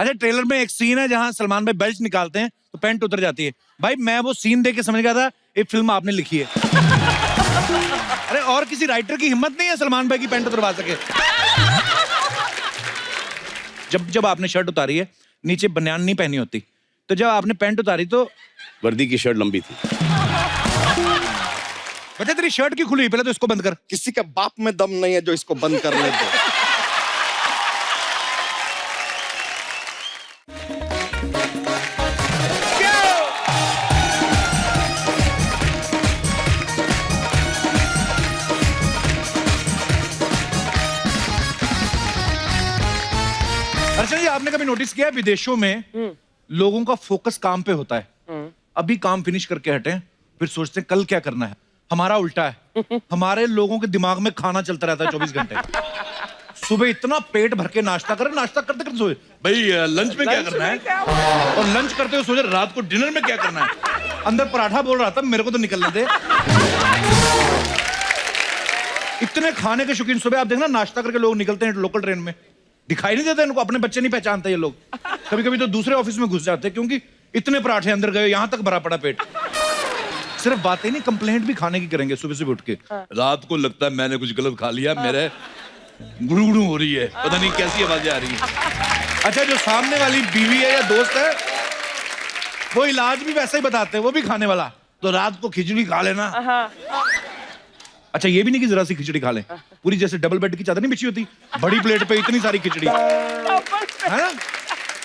अच्छा, ट्रेलर में एक सीन है जहां सलमान भाई बेल्ट निकालते हैं तो पैंट उतर जाती है। भाई मैं वो सीन देख के समझ गया था ये फिल्म आपने लिखी है। अरे और किसी राइटर की हिम्मत नहीं है सलमान भाई की पैंट उतरवा सके। जब आपने शर्ट उतारी है नीचे बनियान नहीं पहनी होती, तो जब आपने पैंट उतारी तो वर्दी की शर्ट लंबी थी। बता तेरी शर्ट क्यों खुली? पहले तो इसको बंद कर। किसी के बाप में दम नहीं है जो इसको बंद करने दे। अर्चना जी, आपने कभी नोटिस किया है विदेशों में लोगों का फोकस काम पे होता है। अभी काम फिनिश करके हटे फिर सोचते हैं कल क्या करना है। हमारा उल्टा है, हमारे लोगों के दिमाग में खाना चलता रहता है 24 घंटे। सुबह इतना पेट भर के नाश्ता करें, नाश्ता करते करते सोचे भाई लंच में क्या करना है, और लंच करते हुए सोचे रात को डिनर में क्या करना है। अंदर पराठा बोल रहा था मेरे को तो निकलने दे। इतने खाने के शौकीन। सुबह आप देखना नाश्ता करके लोग निकलते हैं लोकल ट्रेन में, दिखाई नहीं देता इनको, अपने बच्चे नहीं पहचानते ये लोग। कभी कभी तो दूसरे ऑफिस में घुस जाते हैं क्योंकि इतने पराठे अंदर गए, यहां तक भरा पड़ा पेट। सिर्फ बातें नहीं, कंप्लेंट भी खाने की करेंगे सुबह सुबह उठ के। रात को लगता है मैंने कुछ गलत खा लिया, मेरे गुड़गुड़ू हो रही है, पता नहीं कैसी आवाजें आ रही है। अच्छा, जो सामने वाली बीवी है या दोस्त है वो इलाज भी वैसा ही बताते हैं, वो भी खाने वाला, तो रात को खिचड़ी खा लेना। अच्छा, ये भी नहीं कि जरा सी खिचड़ी खा लें, पूरी जैसे डबल बेड की चादर नहीं बिछी होती, बड़ी प्लेट पे इतनी सारी खिचड़ी है ना।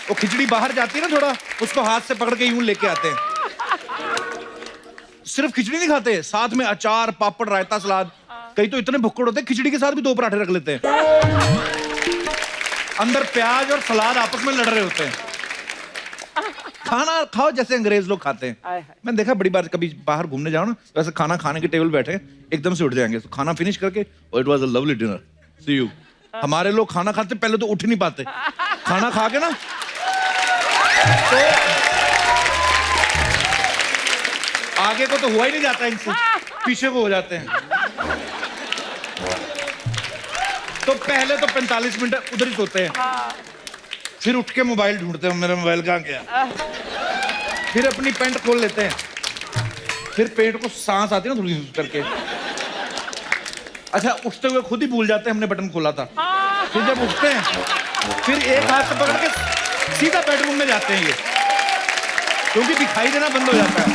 वो खिचड़ी बाहर जाती है ना थोड़ा, उसको हाथ से पकड़ के यूं लेके आते हैं। सिर्फ खिचड़ी नहीं खाते, साथ में अचार, पापड़, रायता, सलाद। कई तो इतने भुक्कड़ होते हैं खिचड़ी के साथ भी 2 पराठे रख लेते हैं। अंदर प्याज और सलाद आपस में लड़ रहे होते हैं। खाना खाओ जैसे अंग्रेज लोग खाते हैं। मैंने देखा बड़ी बार, कभी बाहर घूमने जाओ ना, वैसे खाना खाने के टेबल बैठे एकदम से उठ जाएंगे, तो खाना फिनिश करके it was a lovely dinner, see you. हमारे लोग खाना खाते पहले तो उठ नहीं पाते, खाना खा के ना तो आगे को तो हुआ ही नहीं जाता इनसे, पीछे को हो जाते हैं। तो पहले तो 45 मिनट उधर ही सोते हैं, फिर उठ के मोबाइल ढूंढते हैं, मेरा मोबाइल कहाँ गया। फिर अपनी पैंट खोल लेते हैं, फिर पेट को सांस आती है ना थोड़ी करके। अच्छा, उठते हुए खुद ही भूल जाते हैं हमने बटन खोला था। फिर जब उठते हैं फिर एक हाथ से पकड़ के सीधा बेडरूम में जाते हैं ये, क्योंकि दिखाई देना बंद हो जाता है।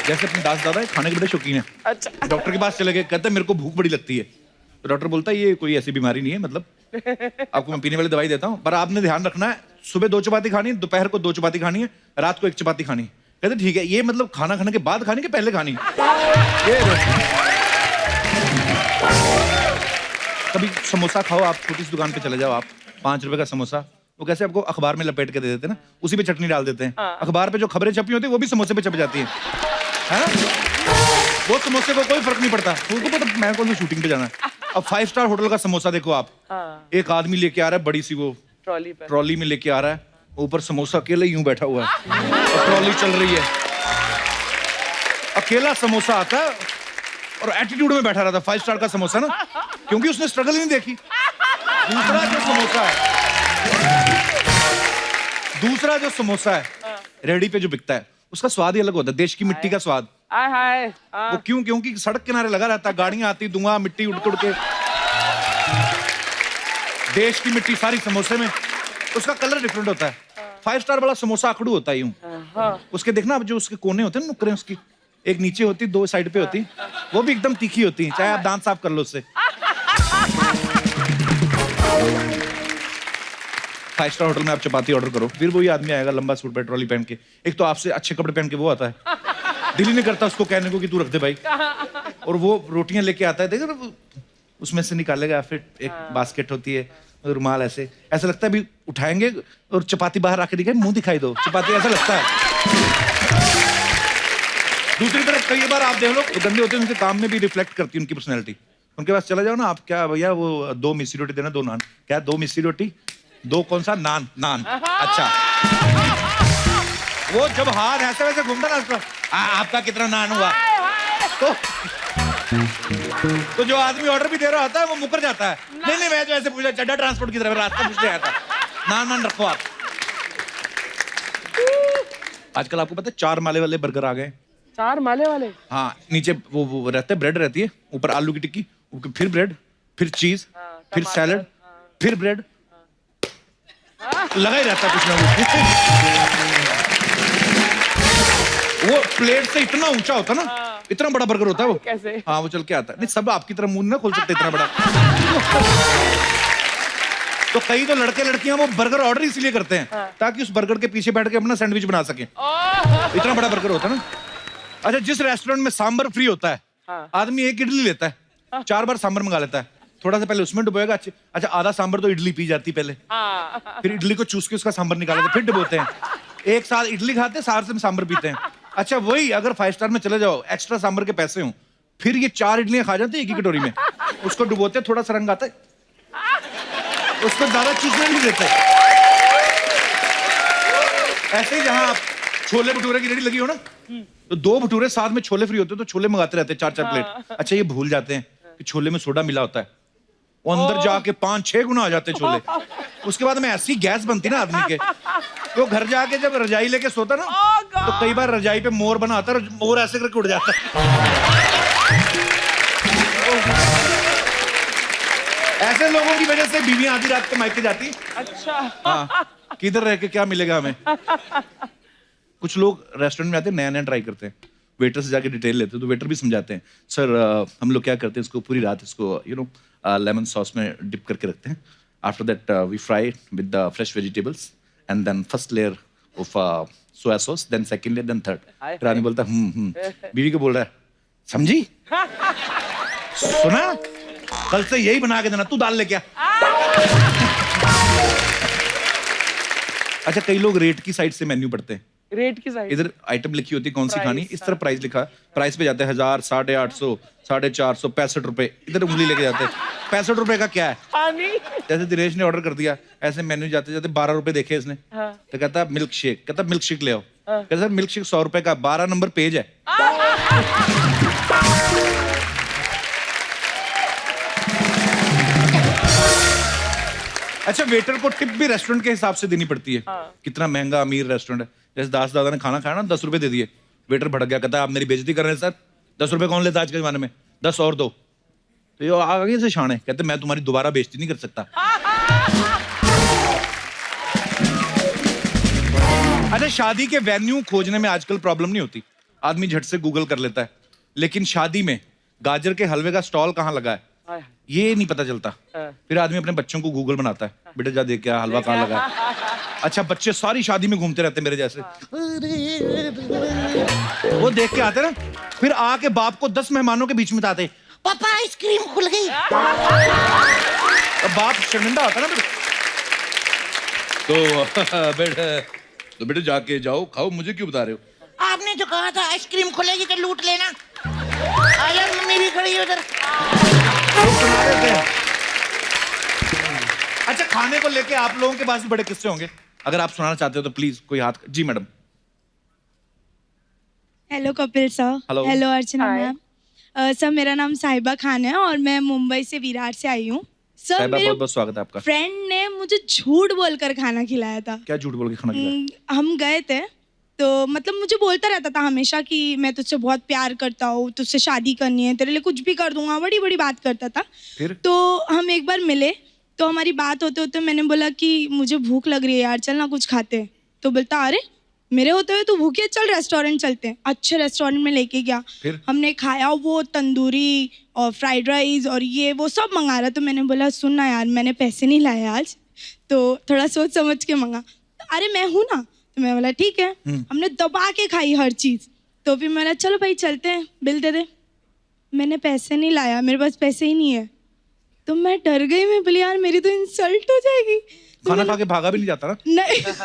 जैसे अपनी दास दादा है, खाने के बड़े शौकीन है। अच्छा। डॉक्टर के पास चले गए, कहते हैं मेरे को भूख बड़ी लगती है। तो डॉक्टर बोलता है ये कोई ऐसी बीमारी नहीं है, मतलब आपको मैं पीने वाली दवाई देता हूँ, पर आपने ध्यान रखना है सुबह 2 चपाती खानी है, दोपहर को 2 चपाती खानी है, रात को 1 चपाती खानी है। कहते ठीक है, ये मतलब खाना खाने के बाद खानी के पहले खानी? ये कभी समोसा खाओ आप, छोटी सी दुकान पे चले जाओ आप, 5 रुपए का समोसा, वो कैसे आपको अखबार में लपेट के दे देते हैं ना, उसी पे चटनी डाल देते हैं। अखबार पे जो खबरें छपी होती है वो भी समोसे पे छप जाती है ना। वो समोसे को कोई फर्क नहीं पड़ता, उनको पता मैं कौन सी शूटिंग पे जाना है। अब 5 स्टार होटल का समोसा देखो आप, एक आदमी लेके आ रहा है बड़ी सी वो ट्रॉली में लेके आ रहा है, ऊपर समोसा अकेले यूं बैठा हुआ है और ट्रॉली चल रही है, अकेला समोसा आता है और एटीट्यूड में बैठा रहता है। 5 स्टार का समोसा ना, क्योंकि उसने स्ट्रगल नहीं देखी। दूसरा जो समोसा है रेडी पे जो बिकता है, उसका स्वाद ही अलग होता है, देश की मिट्टी का स्वाद। वो क्यों? क्योंकि सड़क किनारे लगा रहता है, गाड़ियां आती, धुआं, मिट्टी उड़ के, देश की मिट्टी सारी समोसे में, उसका कलर डिफरेंट होता है। 5 स्टार वाला समोसा आकड़ू होता है यूं, उसके देखना अब जो उसके कोने होते हैं नुकरे, उसकी एक नीचे होती, 2 साइड पे होती, वो भी एकदम तीखी होती है, चाहे आप दांत साफ कर लो उससे। 5 स्टार होटल में आप चपाती ऑर्डर करो, फिर वही आदमी आएगा लंबा सूट पे ट्रॉली पहन के, एक तो आपसे अच्छे कपड़े पहन के वो आता है, दिल ही नहीं करता उसको कहने को कि तू रख दे भाई, और वो रोटियां लेके आता है, देखो उसमें से निकालेगा, फिर एक बास्केट होती है, रुमाल, ऐसे ऐसा लगता है अभी उठाएंगे और चपाती बाहर आके दिखाए, मुंह दिखाई दो चपाती, ऐसा लगता है। दूसरी तरफ कई बार आप देख लो गंदे होते हैं, उनके काम में भी रिफ्लेक्ट करती है उनकी पर्सनैलिटी। उनके पास चला जाओ ना आप, क्या भैया वो 2 मिस्सी रोटी देना, 2 नान। क्या 2 मिस्सी रोटी, 2 कौन सा नान? नान। अच्छा, वो जब हाथ ऐसे वैसे घूमता ना उसका, आपका कितना नान हुआ, तो जो आदमी ऑर्डर भी दे रहा होता है वो मुकर जाता है। नहीं मैं तो ऐसे पूछा, चड्डा ट्रांसपोर्ट की तरफ रास्ता पूछने आया था। नान रखो आप। आजकल आपको पता है 4 माले वाले बर्गर आ गए। 4 माले वाले? हाँ, नीचे वो रहते हैं, ब्रेड रहती है, ऊपर आलू की टिक्की, ऊपर फिर ब्रेड, फिर चीज, फिर सैलड, फिर ब्रेड, लगा ही रहता है कुछ ना कुछ। वो प्लेट से इतना ऊंचा होता ना, इतना बड़ा बर्गर होता है वो। कैसे? हाँ, वो चल के आता है। नहीं, सब आपकी तरह मुंह ना खोल सकते इतना बड़ा। तो कई तो लड़के लड़कियां वो बर्गर ऑर्डर इसलिए करते हैं ताकि उस बर्गर के पीछे बैठ के अपना सैंडविच बना सके। इतना बड़ा बर्गर होता है ना। अच्छा, जिस रेस्टोरेंट में सांबर फ्री होता है, आदमी एक इडली लेता है, 4 बार सांबर मंगा लेता है। थोड़ा सा पहले उसमें डुबोएगा, अच्छा आधा सांबर तो इडली पी जाती पहले, फिर इडली को चूस के उसका सांबर निकालते, फिर डुबोते हैं। एक साथ इडली खाते हैं, साथ में सांबर पीते हैं। अच्छा, वही अगर 5 स्टार में चले जाओ, एक्स्ट्रा सांबर के पैसे हों, फिर ये 4 इडलियां खा जाते हैं एक ही कटोरी में, उसको डुबोते, थोड़ा सा रंग आता है, उसको ज्यादा चूसने नहीं देते। ऐसे ही जहां आप छोले भटूरे की रेडी लगी हो ना, तो 2 भटूरे साथ में छोले फ्री होते हैं, तो छोले मंगाते रहते हैं 4-4 प्लेट। अच्छा, ये भूल जाते हैं कि छोले में सोडा मिला होता है, वो अंदर जाके 5-6 गुना आ जाते हैं छोले। उसके बाद में ऐसी गैस बनती ना आदमी के, तो घर जाके जब रजाई लेके सोता ना, तो कई बार रजाई पे मोर बना आता है, मोर ऐसे करके उड़ जाता है। ऐसे लोगों की वजह से बीवियां आधी रात को मायके जाती। अच्छा। हाँ, किधर रह के क्या मिलेगा हमें। कुछ लोग रेस्टोरेंट में आते हैं, नया नया ट्राई करते हैं, वेटर से जाके डिटेल लेते हैं, तो वेटर भी समझाते हैं, सर हम लोग क्या करते हैं, इसको पूरी रात इसको लेमन सॉस में डिप करके रखते हैं। After that we fry with the fresh vegetables and then first layer of soya sauce, then second layer, then third. फिर आदमी बोलता बीवी को बोल रहा है, समझी, सुना, कल से यही बना के देना, तू दाल लेके आ। अच्छा, कई लोग रेट की साइड से मेन्यू पढ़ते हैं। रेट की साइड? इधर आइटम लिखी होती है कौन सी प्राइस, खानी, इस तरह प्राइस लिखा, प्राइस पे जाते हैं 1000, 850, 450, 65 रुपए, इधर उंगली लेके जाते हैं। 65 रुपए का क्या है? पानी। जैसे दिनेश ने ऑर्डर कर दिया, ऐसे मेन्यू जाते जाते 12 रुपए देखे इसने, तो कहता है मिल्क शेक, कहता मिल्क शेक ले आओ, कहता सर मिल्क शेक 100 रुपए का, 12 नंबर पेज है। अच्छा, वेटर को टिप भी रेस्टोरेंट के हिसाब से देनी पड़ती है। कितना महंगा अमीर रेस्टोरेंट है, जैसे दास दादा ने खाना खाया ना, 10 रुपए दे दिए, वेटर भड़क गया, कहता है आप मेरी बेइज्जती कर रहे हैं सर, 10 रुपए कौन लेता आज के जमाने में, 10 और दो। तो ये आगे से शान है, कहते मैं तुम्हारी दोबारा बेइज्जती नहीं कर सकता। अच्छा, शादी के वेन्यू खोजने में आजकल प्रॉब्लम नहीं होती, आदमी झट से गूगल कर लेता है, लेकिन शादी में गाजर के हलवे का स्टॉल कहाँ लगा है ये नहीं पता चलता। फिर आदमी अपने बच्चों को गूगल बनाता है, बेटा जा देख क्या हलवा कहाँ लगा है। अच्छा, बच्चे सारी शादी में घूमते रहते मेरे जैसे, वो देख के आते ना, फिर आके बाप को 10 मेहमानों के बीच में बताते, पापा आइसक्रीम खुल गई। अब बाप शर्मिंदा होता ना, तो बेटे जाके जाओ खाओ, मुझे क्यों बता रहे हो? आपने जो कहा था आइसक्रीम खुलेगी तो लूट लेना। आया मम्मी भी खड़ी है उधर। अच्छा, खाने को लेके आप लोगों के पास भी बड़े किस्से होंगे, अगर आप सुनाना चाहते हो तो प्लीज कोई हाथ। जी madam. Hello Kapil sir. Hello. Hello Archana hi. Ma'am. Sir मेरा नाम साहिबा खान है और मैं मुंबई से विरार से आई हूँ। सर साहिबा, मेरे बहुत बहुत स्वागत है आपका। फ्रेंड ने मुझे झूठ बोलकर खाना खिलाया था। क्या झूठ बोल के खाना खिलाया? हम गए थे तो मतलब मुझे बोलता रहता था हमेशा कि मैं तुझसे बहुत प्यार करता हूँ, तुझसे शादी करनी है, तेरे लिए कुछ भी कर दूंगा, बड़ी बड़ी बात करता था। फिर? तो हम एक बार मिले तो हमारी बात होते होते मैंने बोला कि मुझे भूख लग रही है यार, चल ना कुछ खाते हैं। तो बोलता अरे मेरे होते हुए तू भूखी है, चल रेस्टोरेंट चलते हैं। अच्छे रेस्टोरेंट में लेके गया। फिर? हमने खाया, वो तंदूरी और फ्राइड राइस और ये वो सब मंगा रहा। तो मैंने बोला सुन ना यार, मैंने पैसे नहीं लाए आज, तो थोड़ा सोच समझ के मंगा। अरे मैं हूँ ना, तो मैं बोला ठीक है। हमने दबा के खाई हर चीज़। तो फिर मैंने चलो भाई चलते हैं, बिल दे दे। मैंने पैसे नहीं लाया, मेरे पास पैसे ही नहीं है। तो मैं डर गई, मैं बोली यार मेरी तो इंसल्ट हो जाएगी। खाना खा के भागा भी नहीं जाता ना? नहीं आप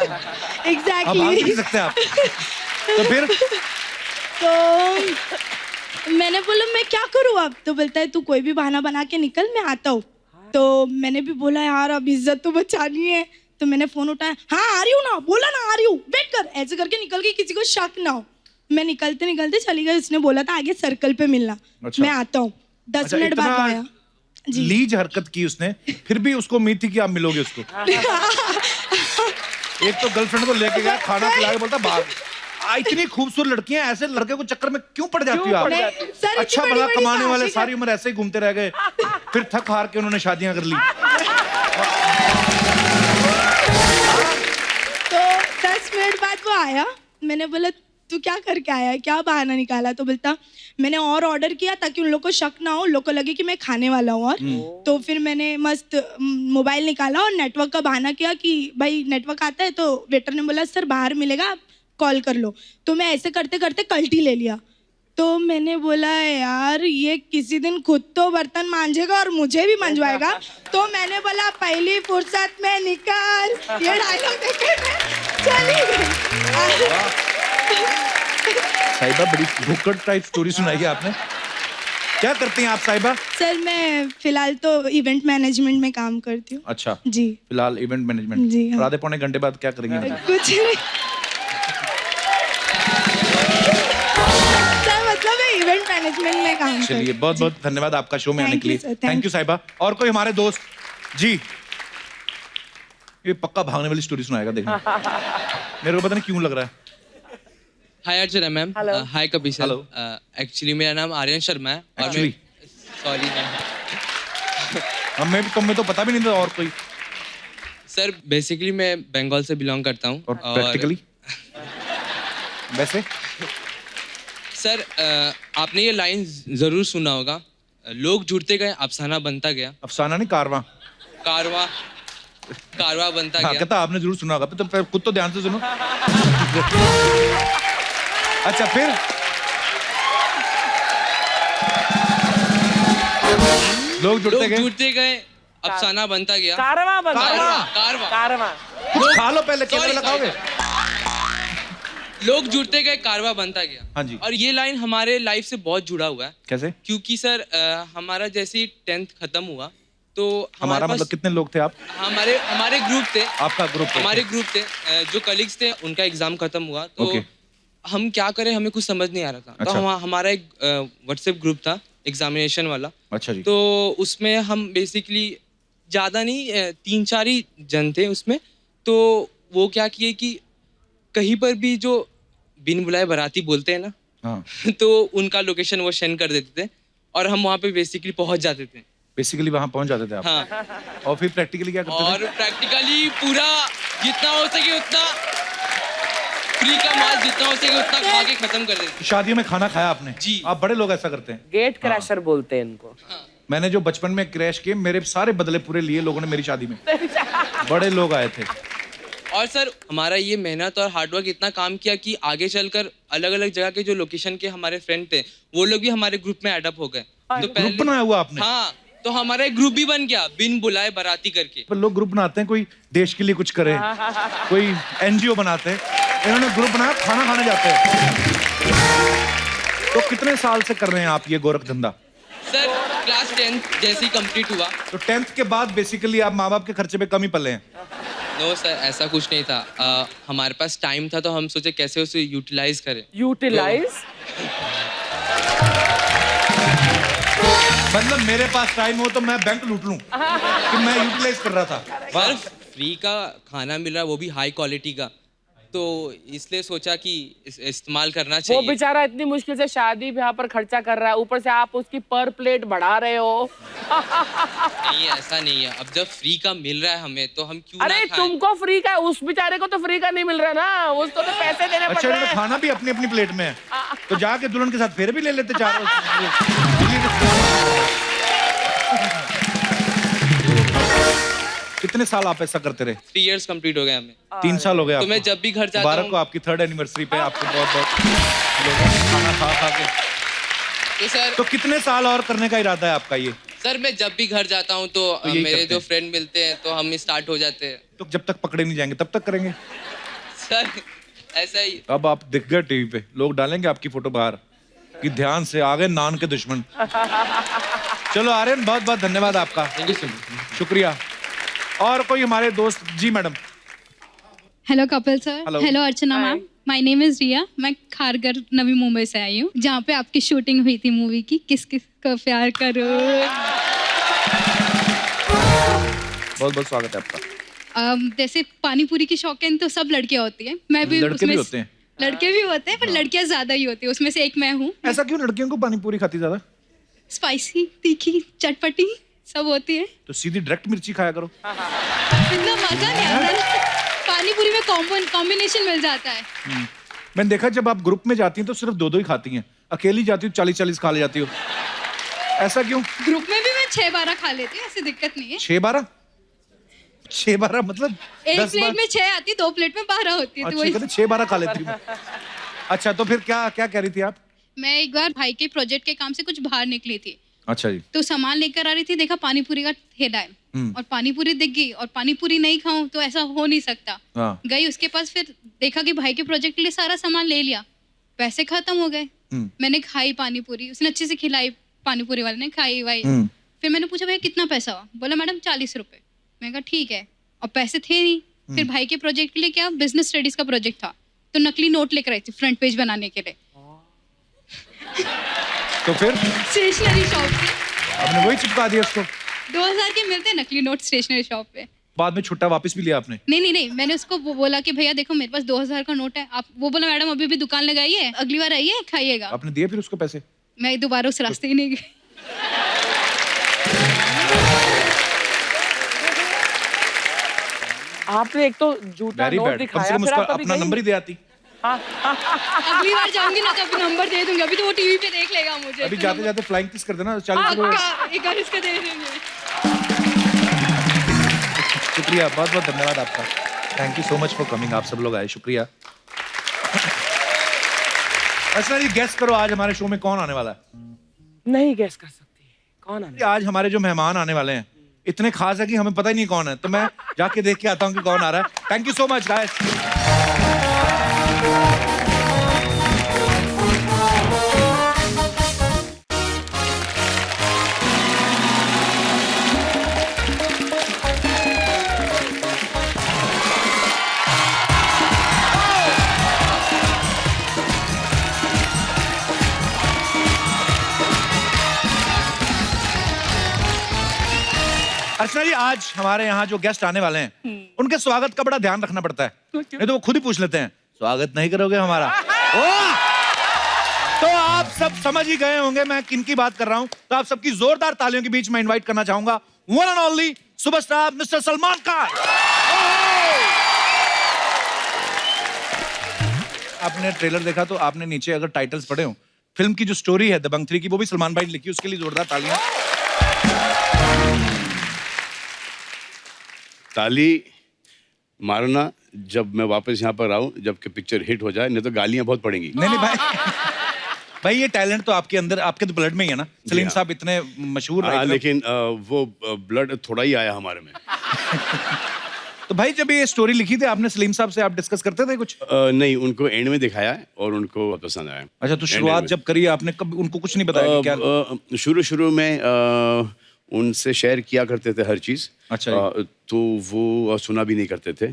भाग भी नहीं एग्जैक्टली। सकते आप। तो फिर? तो मैंने बोला मैं क्या करूँ अब? तो बोलता है तू कोई भी बहाना बना के निकल, मैं आता हूँ। तो मैंने भी बोला यार अब इज्जत तो बचानी है। तो मैंने फोन उठाया, हाँ आ रही हूँ ना, बोला ना आ रही हूँ, वेट कर, ऐसे करके निकल गई, किसी को शक ना हो। मैं निकलते निकलते चली गई, उसने बोला था आगे सर्कल पे मिलना। अच्छा। मैं आता हूँ, 10 अच्छा, मिनट बाद इतना आया। लीज हरकत की उसने, फिर भी उसको उम्मीद थी कि आप मिलोगे उसको। एक तो गर्लफ्रेंड को लेके गया, खाना खिला के बोलता भाग। इतनी खूबसूरत लड़कियां ऐसे लड़के को चक्कर में क्यों पड़ जाती हो आप? सर, अच्छा इतनी भला बड़ी-बड़ी कमाने वाले बात, सारी उम्र ऐसे ही घूमते रह गए, फिर थक हार के उन्होंने शादियां कर ली। तो 10 मिनट बाद वो आया, मैंने बोला तू क्या करके आया है, क्या बहाना निकाला? तो बोलता मैंने और ऑर्डर किया ताकि उन लोग को शक ना हो, उन लोग को लगे कि मैं खाने वाला हूँ। और तो फिर मैंने मस्त मोबाइल निकाला और नेटवर्क का बहाना किया कि भाई नेटवर्क आता है। तो वेटर ने बोला सर बाहर मिलेगा, आप कॉल कर लो। तो मैं ऐसे करते करते कल्टी ले लिया। तो मैंने बोला यार ये किसी दिन खुद तो बर्तन मांजेगा और मुझे भी मंजवाएगा। तो मैंने बोला पहली फुर्सत में निकाल, ये डायलॉग देके मैं चली गई। साहिबा बड़ी भुक्कड़ टाइप स्टोरी सुनाई है आपने। क्या करती हैं आप साहिबा? सर मैं फिलहाल तो इवेंट मैनेजमेंट में काम करती हूँ। अच्छा, जी फिलहाल इवेंट मैनेजमेंट। जी, हाँ। और आधे पौने घंटे बाद क्या करेंगे? कुछ नहीं सर, मतलब मैं इवेंट मैनेजमेंट में काम करती हूँ। चलिए बहुत बहुत धन्यवाद आपका शो में आने Thank के लिए। you, sir, thank thank you साहिबा। और कोई हमारे दोस्त जी, ये पक्का भागने वाली स्टोरी सुनाएगा, देखना। मेरे को पता नहीं क्यों लग रहा है। हाय अर्चना मैम। हाय कपिल सर। Hello. एक्चुअली मेरा नाम आर्यन शर्मा है और Actually? Sorry ma'am. हमें तुम्हें तो पता भी नहीं था। और कोई? सर बेसिकली मैं बंगाल से बिलोंग करता हूँ और प्रैक्टिकली वैसे? सर आपने ये लाइन जरूर सुना होगा, लोग जुड़ते गए अफसाना बनता गया, अफसाना नहीं, कारवां। कारवा कारवा बनता हाँ, गया। कहता आपने जरूर सुना होगा, तो खुद तो ध्यान से सुनो। अच्छा फिर? लोग जुड़ते गए, जुड़ते गए अफसाना बनता गया। कारवा बन कारवा कारवा कुछ खा लो पहले, Sorry, कैमरा लगाओगे? लोग जुड़ते गए कारवा बनता गया। हाँ जी। और ये लाइन हमारे लाइफ से बहुत जुड़ा हुआ है, कैसे? क्योंकि सर हमारा जैसे ही 10th खत्म हुआ तो हमारा पास मतलब कितने लोग थे आप? हमारे ग्रुप थे। आपका ग्रुप? हमारे ग्रुप थे, जो कलीग्स थे उनका एग्जाम खत्म हुआ तो Okay. हम क्या करें हमें कुछ समझ नहीं आ रहा था। अच्छा। तो हमारा एक व्हाट्सएप ग्रुप था एग्जामिनेशन वाला। अच्छा जी। तो उसमें हम बेसिकली ज़्यादा नहीं 3-4 ही जन थे उसमें। तो वो क्या किए कि कहीं पर भी जो बिन बुलाए बाराती बोलते हैं ना, हाँ। तो उनका लोकेशन वो सेंड कर देते थे और हम वहाँ पे बेसिकली पहुँच जाते थे। बेसिकली वहां पहुंच जाते थे आप। हाँ। और फिर प्रैक्टिकली क्या करते और प्रैक्टिकली पूरा जितना हो सके उतना फ्री का माल जितना हो सके उतना खा के खत्म कर देते। थे? शादियों में खाना खाया आपने? जी। आप बड़े लोग ऐसा करते हैं। गेट क्रैशर बोलते हैं इनको। मैंने जो बचपन में क्रैश किए, मेरे सारे बदले पूरे लिए लोगों ने मेरी शादी में। बड़े लोग आए थे। और सर हमारा ये मेहनत और हार्डवर्क इतना काम किया कि आगे चलकर अलग अलग जगह के जो लोकेशन के हमारे फ्रेंड थे वो लोग भी हमारे ग्रुप में एडअप हो गए। तो ग्रुप बनाया हुआ आपने? हाँ, तो हमारा एक ग्रुप भी बन गया बिन बुलाए बाराती करके। पर लोग ग्रुप बनाते हैं, कोई देश के लिए कुछ करे, कोई एनजीओ बनाते हैं। इन्होंने ग्रुप बनाया, खाना खाने जाते हैं। तो कितने साल से कर रहे हैं आप ये गोरख धंधा? सर क्लास 10th जैसे ही कंप्लीट हुआ। तो 10th के बाद बेसिकली आप माँ बाप के खर्चे पे कम ही पले हैं? नो सर ऐसा कुछ नहीं था। हमारे पास टाइम था तो हम सोचे कैसे उसे यूटिलाइज करें। यूटिलाइज मतलब मेरे पास टाइम हो तो मैं बैंक लूट लूं कि मैं यूटिलाइज कर रहा था। सर फ्री का खाना मिल रहा है वो भी हाई क्वालिटी का, तो इसलिए सोचा कि इस्तेमाल करना वो चाहिए। बेचारा इतनी मुश्किल से शादी ब्याह पर खर्चा कर रहा है, ऊपर से आप उसकी पर प्लेट बढ़ा रहे हो। नहीं ऐसा नहीं है, अब जब फ्री का मिल रहा है हमें तो हम क्यों अरे ना खाएं? तुमको फ्री का, उस बेचारे को तो फ्री का नहीं मिल रहा ना, उसको तो पैसे देने पड़ अच्छा, रहे इनमें हैं। खाना भी अपनी अपनी प्लेट में है, तो जाके दुल्हन के साथ फेरे भी ले लेते चारों। कितने साल आप ऐसा करते रहे? 3 years कंप्लीट हो गए हमें। 3 साल हो गए तो आपको? मैं जब भी घर जाता मुबारक हूँ हो आपकी 3rd एनिवर्सरी पे, आपको बहुत बहुत लोगों ने खाना खा खा के। तो सर तो कितने साल और करने का इरादा है आपका ये? सर मैं जब भी घर जाता हूँ तो यही मेरे करते जो हैं। फ्रेंड मिलते हैं तो हम स्टार्ट हो जाते हैं। तो जब तक पकड़े नहीं जाएंगे तब तक करेंगे? सर ऐसा ही। अब आप दिख गए टीवी पे, लोग डालेंगे आपकी फोटो बाहर कि ध्यान से आ गए नान के दुश्मन। चलो आर्यन, बहुत बहुत धन्यवाद आपका, थैंक यू सो मच। शुक्रिया। और कोई हमारे दोस्त? जी madam. Hello Kapil sir. Hello. Hello Archana ma'am. My name is Riya. मैं खारगर नवी मुंबई से आई हूँ, जहाँ पे आपकी शूटिंग हुई थी मूवी की किस किस को प्यार करो। बहुत बहुत स्वागत है आपका। जैसे पानी पूरी की शौकीन तो सब लड़कियां होती हैं, मैं भी लड़के उसमें भी होते हैं। लड़के भी होते हैं, पर लड़कियां ज्यादा ही होती है, उसमें से एक मैं हूँ। ऐसा क्यों लड़कियों को पानी पूरी खाती ज्यादा? स्पाइसी, तीखी, चटपटी सब होती है। तो सीधी डायरेक्ट मिर्ची खाया करो। इतना मजा नहीं आता ना, पानी पूरी में कॉम्बिनेशन मिल जाता है। मैंने देखा जब आप ग्रुप में जाती हैं तो सिर्फ 2-2 ही खाती हैं, अकेली जाती हो 40-40 खा ले जाती हो, ऐसा क्यों? ग्रुप में भी मैं 6-12 खा लेती हूँ, ऐसी दिक्कत नहीं है। 6-12 मतलब एक 10 प्लेट में 6 आती, 2 प्लेट में 12 होती है, तो अच्छा वही। कहते 6-12 खा लेती हूँ। अच्छा तो फिर क्या क्या कह रही थी आप? मैं एक बार भाई के प्रोजेक्ट के काम से कुछ बाहर निकली थी, अच्छा जी। तो सामान लेकर आ रही थी, देखा पानी पूरी का ठेला है और पानी पूरी दिख गई, और पानी पूरी नहीं खाऊं तो ऐसा हो नहीं सकता। हाँ। गई उसके पास, फिर देखा कि भाई के प्रोजेक्ट के लिए सारा सामान ले लिया, पैसे खत्म हो गए। मैंने खाई पानी पूरी, उसने अच्छे से खिलाई, पानी पूरी वाले ने खाई वाई। फिर मैंने पूछा भैया कितना पैसा हुआ? बोला मैडम 40 रुपए। मैंने कहा ठीक है, और पैसे थे नहीं। फिर भाई के प्रोजेक्ट के लिए क्या, बिजनेस स्टडीज का प्रोजेक्ट था, तो नकली नोट लेकर आई थी फ्रंट पेज बनाने के लिए। तो फिर स्टेशनरी शॉप से आपने वही चिपका दिया उसको? 2000 के मिलते हैं नकली नोट स्टेशनरी शॉप पे। बाद में छुट्टा वापस भी लिया आपने? नहीं, मैंने उसको बोला कि भैया देखो मेरे पास 2000 का नोट है। आप, वो बोला मैडम अभी भी दुकान लगाई है, अगली बार आइए खाइएगा। आपने दिए फिर उसको पैसे? मैं दोबारा उस रास्ते ही नहीं गई। आपने एक तो झूठा वेरी नोट बैड, कम से दिखाया, कम फिर उसका आप कभी अपना गई नंबर ही दे आती। अगली बार जाऊंगी ना तो अभी नंबर दे दूंगी, अभी तो वो टीवी पे देख लेगा मुझे। अभी तो जाते जाते फ्लाइंग किस कर देना 40 हाँ, रुपए। एक बार इसका दे देंगे। शुक्रिया, बहुत बहुत धन्यवाद आपका। Thank you so much for coming. आप सब लोग आए, शुक्रिया। अच्छा जी, गेस करो आज हमारे शो में कौन आने वाला है? नहीं गैस कर सकती। कौन आने? आज हमारे जो मेहमान आने वाले हैं इतने खास है कि हमें पता ही नहीं कौन है, तो मैं जाके देख के आता हूँ कि कौन आ रहा है। Thank you so much guys. Archana ji, आज हमारे यहाँ जो गेस्ट आने वाले हैं उनके स्वागत का बड़ा ध्यान रखना पड़ता है, नहीं तो वो खुद ही पूछ लेते हैं स्वागत नहीं करोगे हमारा। तो आप सब समझ ही गए होंगे मैं किनकी बात कर रहा हूँ। तो आप सबकी जोरदार तालियों के बीच में इनवाइट करना चाहूंगा one and only superstar mister Salman Khan. आपने ट्रेलर देखा तो आपने नीचे अगर टाइटल्स पढ़े हो, फिल्म की जो स्टोरी है दबंग 3 की, वो भी सलमान भाई ने लिखी, उसके लिए जोरदार तालियां। ताली मारना जब मैं वापस यहाँ पर आऊँ, जबकि पिक्चर हिट हो जाए, नहीं तो गालियाँ बहुत पड़ेंगी। नहीं भाई, भाई ये टैलेंट तो आपके अंदर, आपके तो ब्लड में ही है ना। सलीम हाँ। साहब इतने मशहूर writer हैं। लेकिन वो ब्लड थोड़ा ही आया हमारे में। तो भाई जब ये स्टोरी लिखी थी आपने सलीम साहब से, आप डिस्कस करते थे कुछ? नहीं, उनको एंड में दिखाया है और उनको बहुत पसंद आया। अच्छा, तो शुरुआत जब करी आपने, कब उनको कुछ नहीं बताया कि क्या? शुरू में उनसे शेयर किया करते थे हर चीज। अच्छा। तो वो सुना भी नहीं करते थे,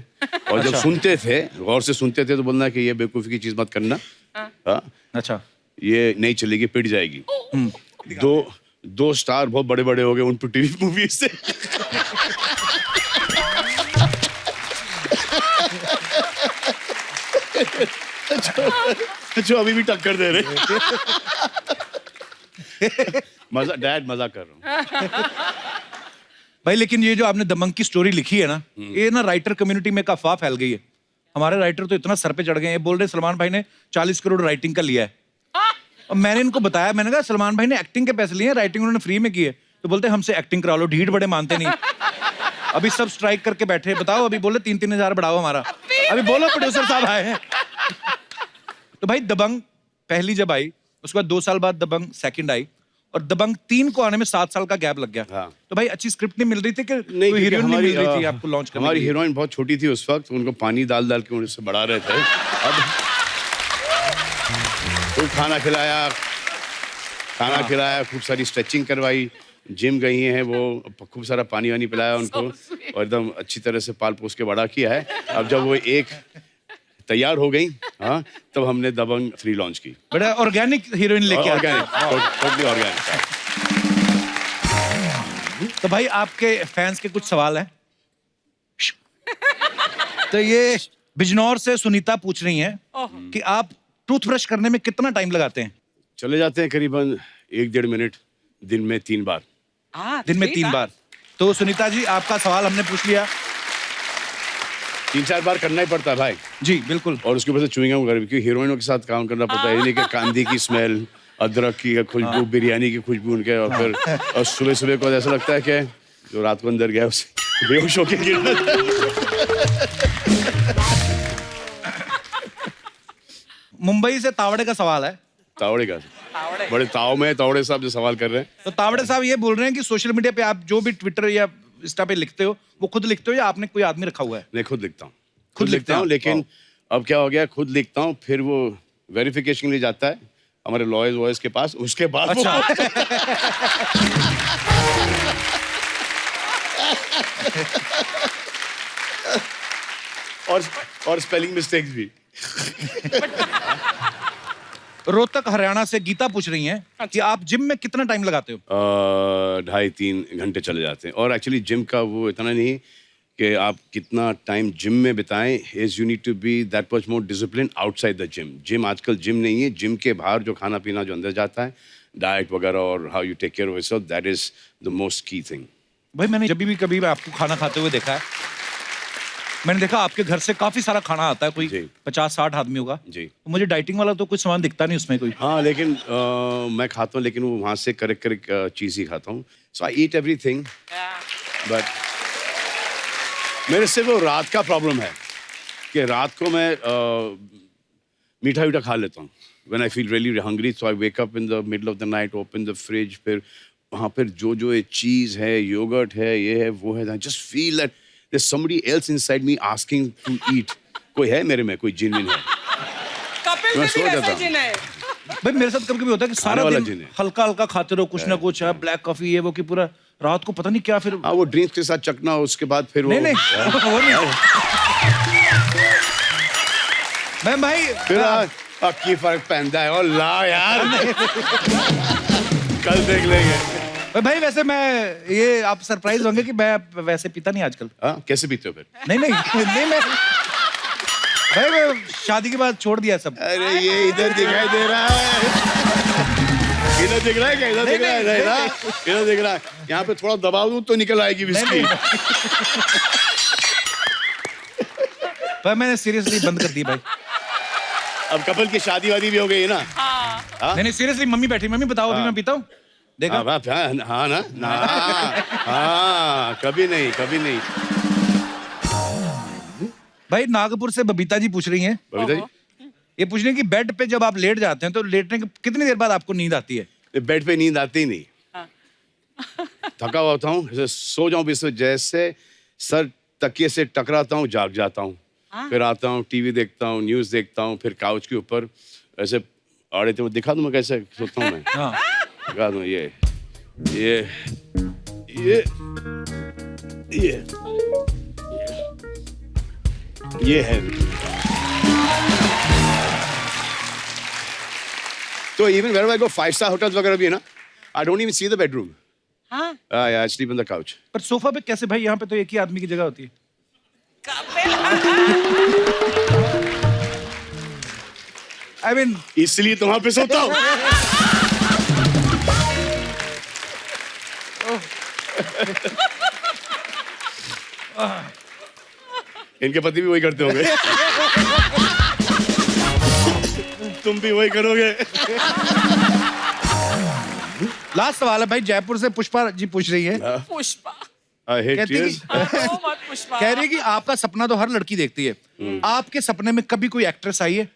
और जब सुनते थे, गौर से सुनते थे, तो बोलना कि ये बेवकूफ़ी की चीज मत करना। हाँ, अच्छा, ये नहीं चलेगी, पिट जाएगी। दो स्टार बहुत बड़े बड़े हो गए उन पर टीवी मूवी से। जो अभी भी टक्कर दे रहे। मजाक कर रहा हूँ भाई लेकिन ये जो आपने दबंग की स्टोरी लिखी है ना, ये ना राइटर कम्युनिटी में अफवाह फैल गई है। हमारे राइटर तो इतना सर पे चढ़ गए हैं, बोल रहे सलमान भाई ने 40 करोड़ राइटिंग का लिया है। और मैंने इनको बताया, मैंने कहा सलमान भाई ने एक्टिंग के पैसे लिए हैं, राइटिंग उन्होंने फ्री में की है। तो बोलते हमसे एक्टिंग करा लो, ढीठ बड़े मानते नहीं। अभी सब स्ट्राइक करके बैठे, बताओ अभी बोले 3-3 हजार बढ़ाओ हमारा। अभी बोलो प्रोड्यूसर साहब आए हैं। तो भाई दबंग पहली जब आई, उसके बाद 2 साल बाद दबंग सेकंड आई, और दबंग 3 को आने में 7 साल का गैप लग गया। हाँ। तो भाई अच्छी स्क्रिप्ट नहीं मिल रही थी कि नहीं, कोई हीरोइन नहीं मिल रही थी हमारी आपको लॉन्च करने हमारी के लिए? हीरोइन बहुत छोटी थी उस वक्त, उनको पानी डाल डाल के उनसे बढ़ा रहे थे। अब तो खाना खिलाया, खूब सारी स्ट्रेचिंग करवाई, जिम गई हैं वो, खूब सारा पानी वानी पिलाया उनको, और एकदम अच्छी तरह से पाल पोस के बड़ा किया है। अब जब वो एक तैयार हो गई, हाँ, तब हमने दबंग 3 लॉन्च की। बड़ा ऑर्गेनिक हीरोइन लेके आए। ऑर्गेनिक। तो भाई आपके फैंस के कुछ सवाल हैं, तो ये बिजनौर से सुनीता पूछ रही हैं कि आप टूथब्रश करने में कितना टाइम लगाते हैं? चले जाते हैं करीबन 1-1.5 मिनट, दिन में 3 बार। दिन में 3 बार। तो सुनीता जी, आपका सवाल हमने पूछ लिया। 3-4 बार करना ही पड़ता है भाई। जी बिल्कुल। और उसके ऊपर से च्युइंग गम कर, क्योंकि हीरोइनों के साथ काम करना पड़ता है। ये नहीं कि कांदी की स्मेल, अदरक की खुशबू, बिरयानी की खुशबू उनके, और फिर और सुबह सुबह को ऐसा लगता है कि जो रात को अंदर गया उसे बेहोश होके गिरना। मुंबई से तावड़े का सवाल है। तावड़े का बड़े ताव में तावड़े साहब जो सवाल कर रहे हैं। तो तावड़े साहब ये बोल रहे हैं कि सोशल मीडिया पे आप जो भी ट्विटर या इंस्टा पे लिखते हो, वो खुद लिखते हो या आपने कोई आदमी रखा हुआ है? मैं खुद लिखता हूँ। खुद लिखते लिखता हूँ, हैं? लेकिन अब क्या हो गया, खुद लिखता हूँ, फिर वो वेरिफिकेशन के लिए जाता है हमारे लॉयर्स वॉयर्स के पास, उसके बाद अच्छा। और स्पेलिंग मिस्टेक्स भी। रोहतक हरियाणा से गीता पूछ रही हैं कि आप जिम में कितना टाइम लगाते हो? 2.5-3 घंटे चले जाते हैं। और एक्चुअली जिम का वो इतना नहीं कि आप कितना टाइम जिम में बिताएं, is you need to be that much more discipline outside the gym. Gym आजकल जिम नहीं है, जिम के बाहर जो खाना पीना जो अंदर जाता है, डाइट वगैरह, और how you take care of yourself, that is the most key thing. भाई मैंने जब भी कभी आपको खाना खाते हुए देखा है, मैंने देखा आपके घर से काफी सारा खाना आता है, कोई 50-60 आदमी होगा जी। तो मुझे डाइटिंग वाला तो कुछ सामान दिखता नहीं उसमें कोई। हाँ, लेकिन मैं खाता हूँ, लेकिन वो वहाँ से करेक्ट चीज़ ही खाता हूँ। सो आई ईट एवरीथिंग, बट मेरे से वो रात का प्रॉब्लम है कि रात को मैं मीठा वीठा खा लेता हूँ। When I feel really hungry, so I wake up in the middle of the night, open the fridge, फिर वहाँ पर जो ये चीज़ है, योगर्ट है, ये है, वो है, I just feel that there's somebody else inside me asking to eat. कोई है मेरे में, कोई जिन है। कपिल में भी वैसा जिन है। भाई मेरे साथ कभी कभी होता है कि सारा वाला दिन जिन है। हल्का हल्का खाते रहो, कुछ ना कुछ है, ब्लैक कॉफी ये वो, कि पूरा रात को पता नहीं क्या फिर। हाँ, वो ड्रिंक्स के साथ चकना, उसके बाद फिर वो नहीं वो नहीं। मैं भाई फिर की फर्क पहनता है। और ला यार, कल देख लेंगे। भाई वैसे मैं ये आप सरप्राइज होंगे कि मैं वैसे पीता नहीं आजकल। हाँ, कैसे पीते हो फिर? नहीं मैं भाई मैं शादी के बाद छोड़ दिया सब। अरे ये इधर दिखाई दे रहा है, इधर दिख रहा है क्या? इधर दिख रहा है, नहीं ना? इधर दिख रहा है। यहाँ पे थोड़ा दबाव दूं तो निकल आएगी विस्की। भाई मैंने सीरियसली बंद कर दी भाई। अब कपिल की शादी वादी भी हो गई है ना? नहीं सीरियसली, मम्मी बैठी, मम्मी बताओ अभी मैं पीता हूँ, देखा? हाँ ना, हाँ, कभी नहीं। भाई नागपुर से बबीता जी पूछ रही हैं, बबीता जी, ये पूछ रही हैं कि बेड पे जब आप लेट जाते हैं तो लेटने के कितनी देर बाद आपको नींद आती है? बेड पे नींद आती नहीं। थका हुआ होता हूँ, जैसे सो जाऊं बिस्तर, जैसे सर तकिए से टकराता हूँ, जाग जाता हूँ। फिर आता हूँ, टीवी देखता हूँ, न्यूज़ देखता हूँ, फिर काउच के ऊपर ऐसे आड़े थे, दिखा दूं मैं कैसे सोता हूँ मैं। हाँ। दिखा दूं, ये है। तो even wherever I go, 5-star hotels वगैरह भी है ना, I don't even see the bedroom. हाँ? I sleep on the couch. पर सोफा पे कैसे भाई? यहाँ पे तो एक ही आदमी की जगह होती है। I mean, इसलिए तो वहां पे सोता हूँ। इनके पति भी वही करते होंगे। तुम भी वही करोगे। लास्ट सवाल है भाई, जयपुर से पुष्पा जी पूछ रही है। पुष्पा। I hate कहती tears. ओ मत पुष्पा। कह रही है कि आपका सपना तो हर लड़की देखती है, आपके सपने में कभी कोई एक्ट्रेस आई है?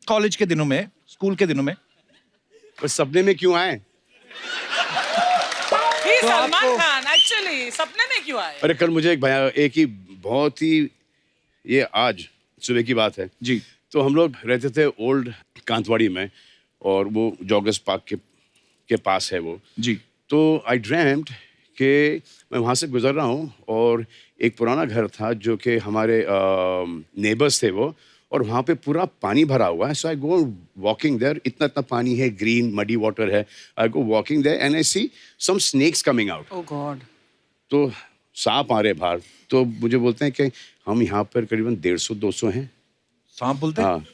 कॉलेज के दिनों में, स्कूल के दिनों में? बस सपने में क्यों आए? ही सलमान खान एक्चुअली सपने में क्यों आए? अरे कल मुझे एक ही बहुत ही, ये आज सुबह की बात है जी। तो हम लोग रहते थे ओल्ड कांतवाड़ी में, और वो जॉगर्स पार्क के पास है वो जी। तो आई ड्रीम्ड कि मैं वहाँ से गुजर रहा हूँ, और एक पुराना घर था जो कि हमारे नेबर्स थे वो, और वहाँ पे पूरा पानी भरा हुआ है। सो आई गो वॉकिंग देयर, इतना पानी है, ग्रीन मडी वाटर है। I go walking there and I see some snakes coming out. Oh God. तो सांप आ रहे बाहर, तो मुझे बोलते हैं कि हम यहाँ पर करीबन 150-200 हैं। सांप बोलते हैं? हाँ,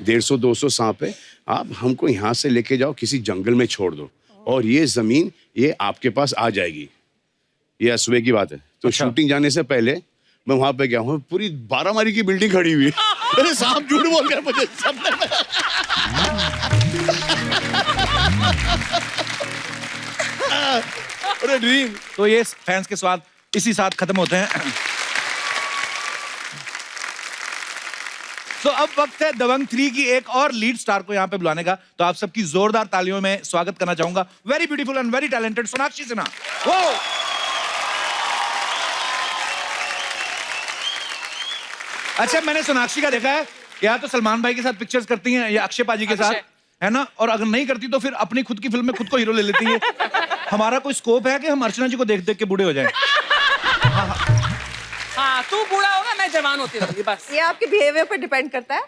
150-200 सांप है, आप हमको यहाँ से लेके जाओ, किसी जंगल में छोड़ दो और ये जमीन ये आपके पास आ जाएगी। ये असुबह की बात है। तो अच्छा। शूटिंग जाने से पहले मैं वहां पे गया हूँ, पूरी 12 मारी की बिल्डिंग खड़ी हुई है। अरे सांप झूठ बोल गया मुझे सबने। अरे ड्रीम। तो ये फैंस के स्वाद इसी साथ खत्म होते हैं। तो अब वक्त है दबंग 3 की एक और लीड स्टार को यहाँ पे बुलाने का। तो आप सबकी जोरदार तालियों में स्वागत करना चाहूंगा very beautiful and very talented Sonakshi Sinha. वो अच्छा, मैंने सोनाक्षी का देखा है या तो सलमान भाई के साथ पिक्चर्स करती हैं या अक्षय पाजी के साथ, है ना, और अगर नहीं करती तो फिर अपनी खुद की फिल्म में खुद को हीरो ले लेती है। हमारा कोई स्कोप है कि हम अर्चना जी को देख देख के बूढ़े हो जाएं? हाँ, तू बूढ़ा होगा, मैं जवान होती रहूंगी बस। ये आपके बिहेवियर पर डिपेंड करता है।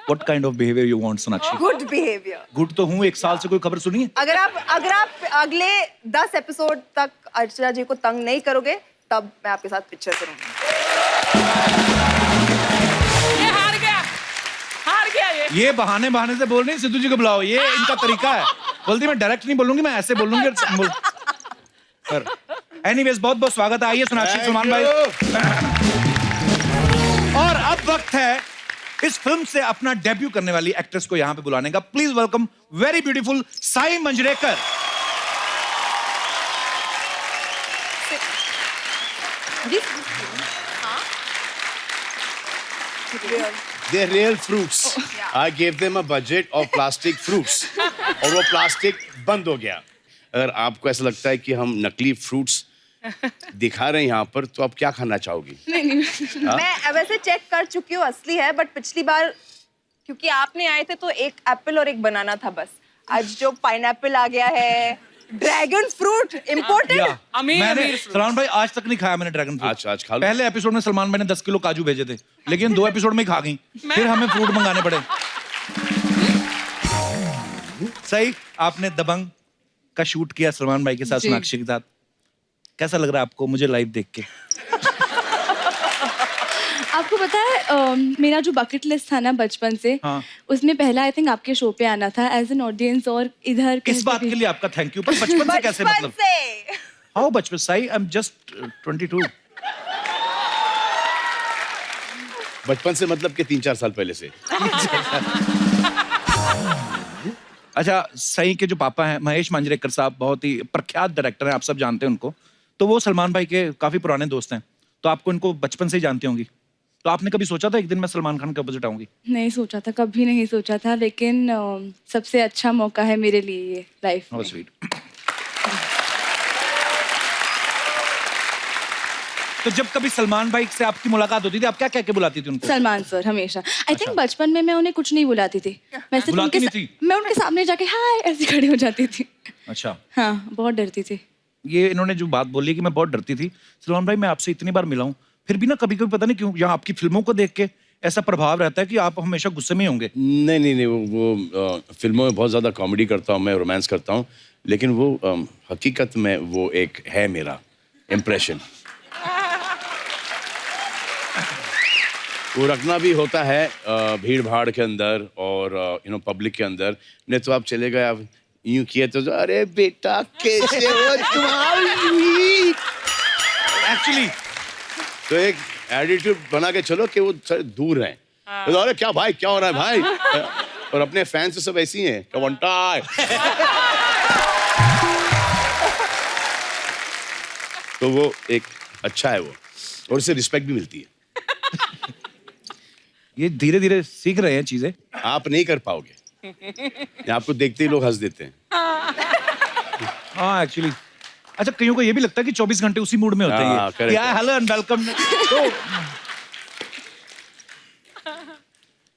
What kind of behavior you want, Sonakshi? Good behaviour. Good तो हूँ, 1 साल से कोई खबर सुनी है? अगर आप अगले 10 एपिसोड तक अर्चना जी को तंग नहीं करोगे तब मैं आपके साथ पिक्चर करूंगी। ये हार गया ये बहाने से बोल रही सिद्धू जी को बुलाओ, ये इनका तरीका है। बोलती मैं डायरेक्ट नहीं बोलूंगी, मैं ऐसे बोलूंगी। एनीवेज बहुत बहुत स्वागत है। आइए सोनाक्षी, सलमान भाई। और अब वक्त है इस फिल्म से अपना डेब्यू करने वाली एक्ट्रेस को यहाँ पे बुलाने का। Please welcome very beautiful Sai Manjrekar. They're real fruits. I gave them a budget of plastic fruits. और वो प्लास्टिक बंद हो गया। अगर आपको ऐसा लगता है कि हम नकली फ्रूट्स दिखा रहे हैं यहाँ पर, तो आप क्या खाना चाहोगी? मैं वैसे चेक कर चुकी हूँ, असली है, बट पिछली बार क्योंकि आपने आए थे तो एक एप्पल और एक बनाना था बस। आज जो पाइनएप्पल आ गया है, ड्रैगन फ्रूट इम्पोर्टेड। मैंने सलमान भाई आज तक नहीं खाया मैंने ड्रैगन फ्रूट। आज खा लो। पहले एपिसोड में सलमान भाई ने 10 किलो काजू भेजे थे, लेकिन 2 एपिसोड में ही खा गई। फिर हमें फ्रूट मंगाने पड़े। सही, आपने दबंग का शूट किया सलमान भाई के साथ, सोनाक्षी के साथ। कैसा लग रहा है आपको मुझे लाइव देख के? आपको पता है मेरा जो बकेट लिस्ट था ना बचपन से, हाँ। उसमें पहला आई थिंक आपके शो पे आना था एज एन ऑडियंस। और इधर इस बात के लिए आपका थैंक यू। पर बचपन से कैसे, मतलब हाउ बचपन? Sai, I am just 22। बचपन से मतलब कि 3-4 साल पहले से। अच्छा, सई के जो पापा हैं महेश मांजरेकर साहब, बहुत ही प्रख्यात डायरेक्टर हैं, आप सब जानते हैं उनको। तो वो सलमान भाई के काफी पुराने दोस्त हैं, तो आपको इनको बचपन से ही जानती होंगी। तो आपने कभी सोचा था एक दिन मैं सलमान खान के अपोजिट आऊंगी? नहीं सोचा था, कभी नहीं सोचा था, लेकिन सबसे अच्छा मौका है मेरे लिए ये लाइफ में। स्वीट। तो जब कभी सलमान भाई से आपकी मुलाकात होती थी, आप क्या कह के बुलाती थी उनको? सलमान सर हमेशा। आई थिंक बचपन में मैं उन्हें कुछ नहीं बुलाती थी, मैं सिर्फ बुलाती नहीं थी? मैं उनके सामने जाके हाय ऐसे खड़ी हो जाती थी। अच्छा। हाँ, बहुत डरती थी। ये इन्होंने जो बात बोली कि मैं बहुत डरती थी, सलमान भाई मैं आपसे इतनी बार मिला हूं, फिर भी ना कभी कभी पता नहीं क्यों यहाँ आपकी फिल्मों को देख के ऐसा प्रभाव रहता है कि आप हमेशा गुस्से में ही होंगे। नहीं, वो फिल्मों में बहुत ज़्यादा कॉमेडी करता हूँ मैं, रोमांस करता हूँ, लेकिन वो हकीकत में वो एक है मेरा इम्प्रेशन। वो रखना भी होता है भीड़ भाड़ के अंदर और पब्लिक के अंदर। नहीं तो आप चले गए, आप यूं किए तो अरे बेटा कैसे हो तुम्हारी। एक्चुअली तो एक एटीट्यूड बना के चलो कि वो दूर हैं। तो अरे क्या भाई, क्या हो रहा है भाई? और अपने फैंस तो सब ऐसी हैं, तो वो एक अच्छा है वो, और उससे रिस्पेक्ट भी मिलती है। ये धीरे धीरे सीख रहे हैं चीजें। आप नहीं कर पाओगे, आपको देखते ही लोग हंस देते हैं। हाँ एक्चुअली। अच्छा, कईयों को ये भी लगता है कि 24 घंटे उसी मूड में होते हैं। या हेलो एंड वेलकम। तो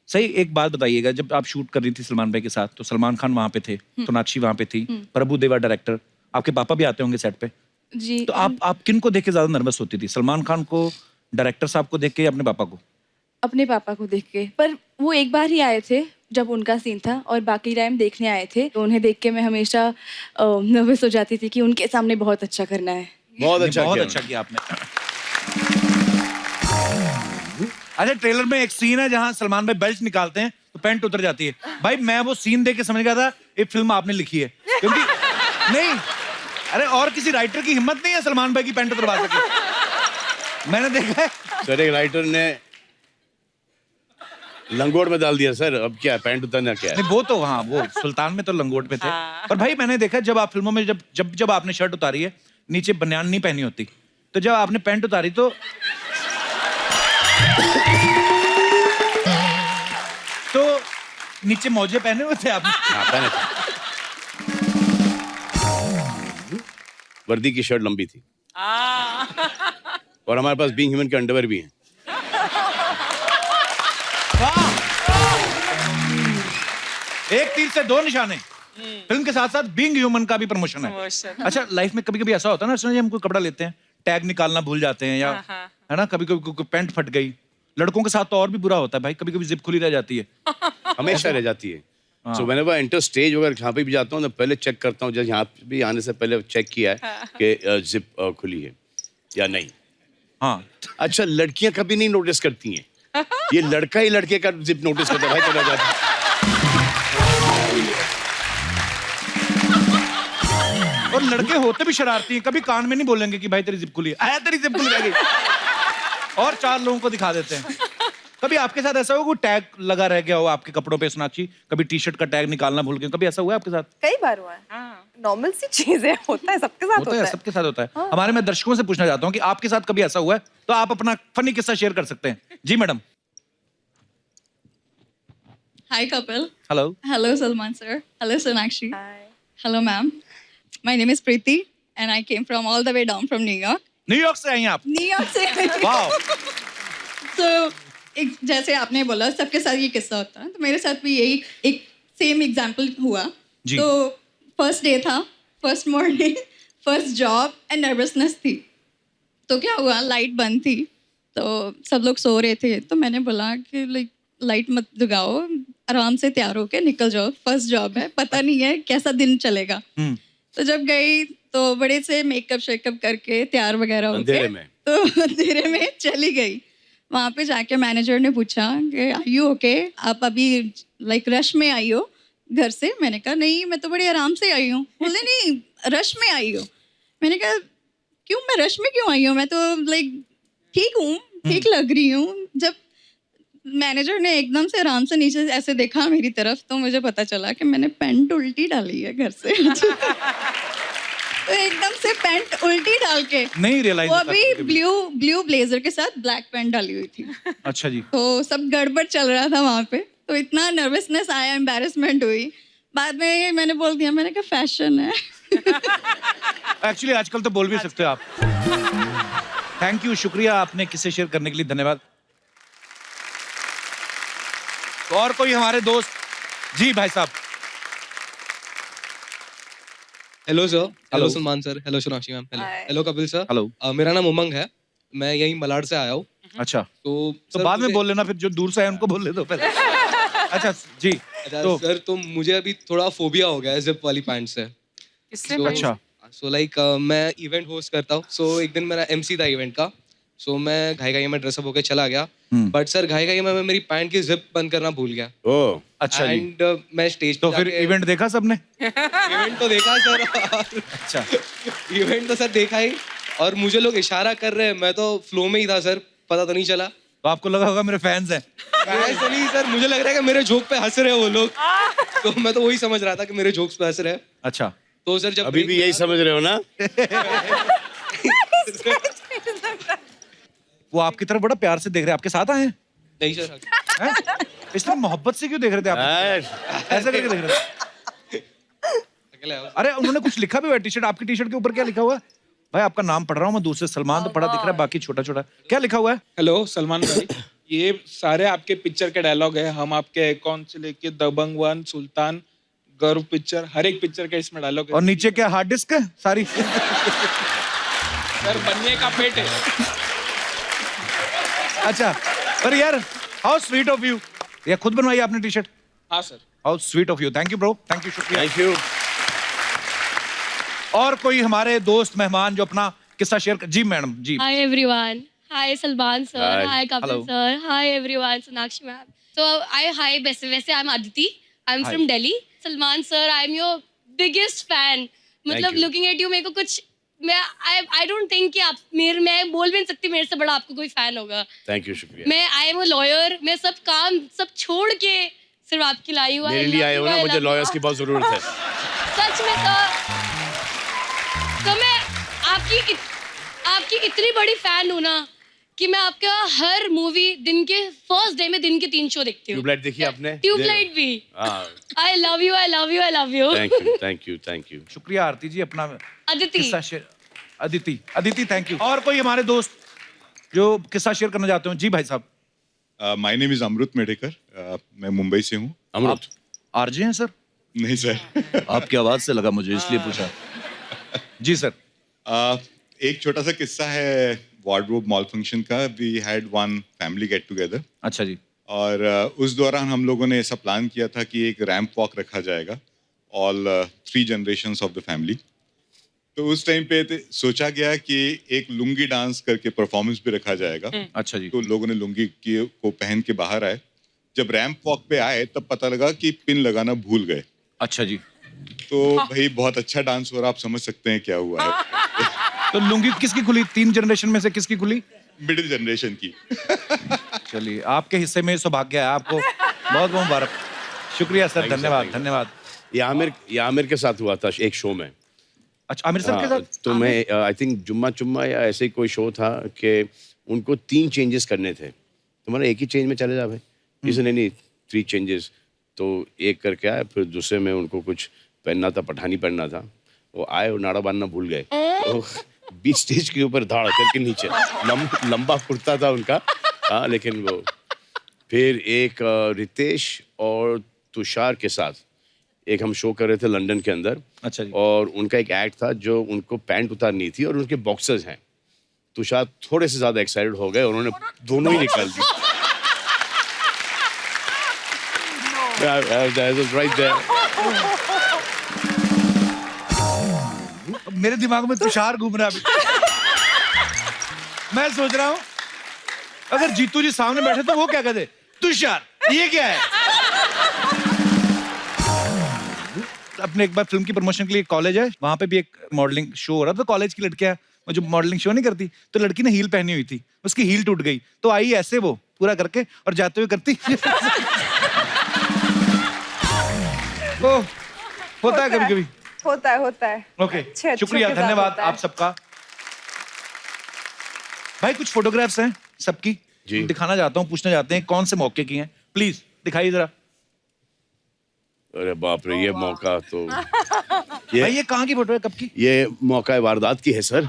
सही, एक बात बताइएगा, जब आप शूट कर रही थी सलमान भाई के साथ, तो सलमान खान वहां पे थे, सोनाक्षी वहां पे थी, प्रभु देवा डायरेक्टर, आपके पापा भी आते होंगे सेट पे जी। तो आप किन को देख के ज्यादा नर्वस होती थी? सलमान खान को, डायरेक्टर साहब को देख के, या अपने पापा को? अपने पापा को देख के। पर वो एक बार ही आए थे जब उनका सीन था, और बाकी टाइम देखने आए थे, तो उन्हें देख के मैं हमेशा नर्वस हो जाती थी कि उनके सामने बहुत अच्छा करना है। बहुत अच्छा बहुत किया अच्छा किया आपने। अच्छा, ट्रेलर में एक सीन है जहां सलमान भाई बेल्ट निकालते हैं तो पैंट उतर जाती है। भाई मैं वो सीन देख के समझ गया था ये फिल्म आपने लिखी है, क्योंकि नहीं, अरे और किसी राइटर की हिम्मत नहीं है सलमान भाई की पैंट उतरवा सके। मैंने देखा है सर, एक राइटर ने लंगोट में डाल दिया सर, अब क्या पैंट उतरना क्या है? नहीं, वो तो हाँ, वो सुल्तान में तो लंगोट में थे। पर भाई मैंने देखा जब आप फिल्मों में जब आपने शर्ट उतारी है, नीचे बनियान नहीं पहनी होती, तो जब आपने पैंट उतारी तो नीचे मौजे पहने हुए थे आपने? हाँ, पहने थे। वर्दी की शर्ट लंबी थी और हमारे पास बीइंग ह्यूमन के अंडरवेयर भी हैं। एक तीर से दो निशाने। फिल्म के साथ साथ बीइंग ह्यूमन का भी प्रमोशन है। अच्छा, लाइफ में कभी कभी ऐसा होता है ना, सुनिए हम कोई कपड़ा लेते हैं, टैग निकालना भूल जाते हैं, या है ना, कभी कभी पैंट फट गई। लड़कों के साथ तो और भी बुरा होता है भाई, कभी कभी जिप खुली रह जाती है। हमेशा रह जाती है। सो मैंने वो एंटर स्टेज वगैरह जहाँ पे भी जाता हूँ ना, पहले चेक करता हूँ, जैसे यहाँ भी आने से पहले चेक किया है कि जिप खुली है या नहीं। हाँ, अच्छा, लड़कियां कभी नहीं नोटिस करती हैं, ये लड़का ही लड़के का जिप नोटिस करता है भाई, चला जाता है। और लड़के होते भी शरारती हैं, कभी कान में नहीं बोलेंगे कि भाई तेरी जिप खुली है, आया तेरी जिप खुली रह गई, और 4 लोगों को दिखा देते हैं। कभी आपके साथ ऐसा हुआ कोई टैग लगा रह गया हो आपके कपड़ों पे, सोनाक्षी, कभी टी शर्ट का टैग निकालना भूल गए, कभी ऐसा हुआ है आपके साथ? कई बार हुआ है, नॉर्मल सी चीज है, होता है, सबके साथ होता है। सबके साथ होता है। हमारे मैं दर्शकों से पूछना चाहता हूँ कि आपके साथ कभी ऐसा हुआ है, तो आप अपना फनी किस्सा शेयर कर सकते हैं। जी madam. Hi, Kapil. Hello. Hello, Salman sir. Hello, Sonakshi. Hello, ma'am. My name is Preeti, and I came from all the way down from New York. New York से आई हैं आप? New York से wow. तो जैसे आपने बोला सबके साथ ये किस्सा होता है, तो मेरे साथ भी यही एक सेम एग्जाम्पल हुआ। जी। तो फर्स्ट डे था, first morning, first job and nervousness थी। तो क्या हुआ, लाइट बंद थी, तो सब लोग सो रहे थे, तो मैंने बोला कि लाइट मत जगाओ, आराम से तैयार होके निकल जाओ, फर्स्ट जॉब है, पता नहीं है कैसा दिन चलेगा। तो जब गई तो बड़े से मेकअप शेकअप करके तैयार वगैरह होके तो अंधेरे में चली गई। वहाँ पे जाके मैनेजर ने पूछा कि आर यू ओके, आप अभी लाइक रश में आई हो घर से? मैंने कहा नहीं, मैं तो बड़ी आराम से आई हूँ। बोले नहीं, रश में आई हो। मैंने कहा क्यों, मैं रश में क्यों आई हूँ, मैं तो लाइक ठीक हूँ, ठीक लग रही हूँ। जब मैनेजर ने एकदम से आराम से नीचे ऐसे देखा मेरी तरफ, तो मुझे पता चला कि मैंने पैंट उल्टी डाली है घर से। तो एकदम से पैंट उल्टी डाल के नहीं रियलाइज, वो भी ब्लू ब्लेजर के साथ ब्लैक पैंट डाली हुई थी। अच्छा जी। तो सब गड़बड़ चल रहा था वहाँ पे, तो इतना नर्वसनेस आया, एम्बैरेसमेंट हुई। बाद में मैंने बोल दिया, मैंने कहा फैशन है। एक्चुअली आजकल तो बोल भी सकते हो आप। थैंक यू, शुक्रिया आपने किस्से शेयर करने के लिए, धन्यवाद। तो और कोई हमारे दोस्त? जी भाई साहब। Hello sir. Hello. Hello Salman sir. Hello Sonakshi ma'am. Hello. Hi. Hello Kapil sir. Hello. मेरा नाम उमंग है, मैं यहीं मलाड से आया हूँ। अच्छा, तो तो बाद में बोल लेना, फिर जो दूर से आए उनको बोल ले दो पहले। अच्छा जी। तो सर, तो मुझे अभी थोड़ा फोबिया हो गया है जिप वाली पैंट से। अच्छा। सो लाइक मैं इवेंट होस्ट करता हूँ, सो एक दिन मेरा MC था इवेंट का, सो मैं घाई में ड्रेसअप होकर चला गया, बट सर घाई में मैं मेरी पैंट की जिप बंद करना भूल गया। ओह अच्छा जी। एंड मैं स्टेज तो फिर इवेंट देखा सबने? इवेंट तो देखा सर। अच्छा। इवेंट तो सर देखा ही, और मुझे लोग इशारा कर रहे हैं, मैं तो फ्लो में ही था सर, पता तो नहीं चला। तो आपको लगा होगा मेरे फैंस हैं। ऐसा नहीं सर, मुझे लग रहा है कि मेरे जोक पे हंस रहे हैं वो लोग, तो मैं तो वही समझ रहा था कि मेरे जोक्स पे हंस रहे हैं। अच्छा, तो सर जब अभी भी यही समझ रहे हो ना? वो आपकी तरफ बड़ा प्यार से देख रहे हैं, आपके साथ आए हैं? नहीं सर। हैं? इसलिए मोहब्बत से क्यों देख रहे थे आप? ऐसा करके देख रहे थे? अरे उन्होंने कुछ लिखा भी हुआ है टी-शर्ट, आपकी टी-शर्ट के ऊपर क्या लिखा हुआ है? भाई आपका नाम पढ़ रहा हूँ मैं, दूसरे सलमान तो बड़ा दिख रहा है, बाकी छोटा छोटा। क्या लिखा हुआ है? हेलो सलमान भाई, ये सारे आपके पिक्चर के डायलॉग है। हम आपके अकाउंट से लेके दबंग 1, सुल्तान, गर्व पिक्चर, हर एक पिक्चर का इसमें डायलॉग है। और नीचे क्या हार्ड डिस्क है सारी? सर बनने का पेट है। अच्छा, पर यार हाउ स्वीट ऑफ यू। ये खुद बनवाई आपने टी-शर्ट? हाँ sir. How sweet of you, thank you bro, thank you, शुक्रिया। Thank you. और कोई हमारे दोस्त मेहमान जो अपना किस्सा शेयर कर जी मैडम जी Hi everyone. Hi Salman sir. Hi. Hi Kapil Hello. sir. Hi everyone. Sonakshi ma'am. So hi वैसे I'm Aditi. I'm Hi. from Delhi. Salman sir, I'm your biggest fan. मतलब you. looking at you मेरे को कुछ I don't think कि आप मैं बोल भी नहीं सकती मेरे से बड़ा आपको कोई फैन होगा. थैंक यू, शुक्रिया। मैं आई एम अ लॉयर. मैं सब काम सब छोड़ के सिर्फ आपकी लाई हुआ. मेरे लिए आए हो ना, मुझे लॉयर्स की बहुत जरूरत है। सच में तो मैं आपकी इतनी बड़ी फैन हूँ ना कि मैं आपका हर मूवी दिन के फर्स्ट डे में दिन के 3 शो देखती हूँ. ट्यूबलाइट देखी आपने? ट्यूबलाइट भी. हाँ। I love you I love you I love you. Thank you. शुक्रिया आरती जी अपना अदिति. किस्सा शेयर अदिति थैंक यू। और कोई हमारे दोस्त जो किस्सा शेयर करना चाहते हो? जी भाई साहब। My name is Amrit Medhekar, मैं मुंबई से हूँ। अमृत आरजे हैं सर? नहीं सर। आपकी आवाज से लगा मुझे, इसलिए पूछा। जी सर। एक छोटा सा किस्सा है वार्डरोब मॉल फंक्शन का। We had one family get together. अच्छा जी। और उस दौरान हम लोगों ने ऐसा प्लान किया था कि एक रैंप वॉक रखा जाएगा all 3 generations of the family. तो उस टाइम पे सोचा गया कि एक लुंगी डांस करके परफॉर्मेंस भी रखा जाएगा। अच्छा जी। तो लोगों ने लुंगी को पहन के बाहर आए। जब रैंप वॉक पे आए तब पता लगा कि पिन लगाना भूल गए। अच्छा जी। तो भाई बहुत अच्छा डांस हो रहा, आप समझ सकते हैं क्या हुआ है। तो लुंगी किसकी खुली? 3 जनरेशन में से किसकी खुली? मिडिल जनरेशन की। चलिए आपके हिस्से में सौभाग्य है, आपको बहुत बहुत मुबारक। शुक्रिया सर, धन्यवाद। ये आमिर के साथ हुआ था एक शो में। अच्छा आमिर सर के साथ? तो मैं आई थिंक जुम्मा या ऐसे ही कोई शो था कि उनको 3 चेंजेस करने थे। तो मैंने एक ही चेंज में चले जा भाई। इसने नहीं 3 चेंजेस। तो एक करके आए, फिर दूसरे में उनको कुछ पहनना था, पठानी पहनना था। वो आए और नाड़ा बांधना भूल गए। तो बीच स्टेज के ऊपर धाड़ करके नीचे लंबा कुर्ता था उनका। हाँ, लेकिन वो फिर एक रितेश और तुषार के साथ एक हम शो कर रहे थे लंदन के अंदर। अच्छा जी। और उनका एक एक्ट था जो उनको पैंट उतारनी थी और उनके बॉक्सर्स हैं। तुषार थोड़े से ज्यादा एक्साइटेड हो गए, उन्होंने दोनों ही निकाल दी। right there. मेरे दिमाग में तुषार घूम रहा है अभी। मैं सोच रहा हूँ अगर जीतू जी सामने बैठे तो वो क्या कहते? तुषार ये क्या है? अपने एक बार फिल्म की प्रमोशन के लिए कॉलेज है, वहां पे भी एक मॉडलिंग शो हो रहा था। कॉलेज की लड़कियां जो मॉडलिंग शो नहीं करती, तो लड़की ने हील पहनी हुई थी, उसकी हील टूट गई तो आई ऐसे वो पूरा करके और जाते हुए करती। ओ, होता है कभी कभी। होता है। ओके, अच्छे शुक्रिया, के साथ धन्यवाद होता है। आप सबका। भाई कुछ फोटोग्राफ्स हैं सबकी, जी। दिखाना चाहता हूँ, पूछना चाहते हैं कौन से मौके की हैं, प्लीज दिखाइए जरा। अरे बाप रे, ये मौका तो भाई ये कहाँ की फोटो है, कब की? ये मौका वारदात की है सर।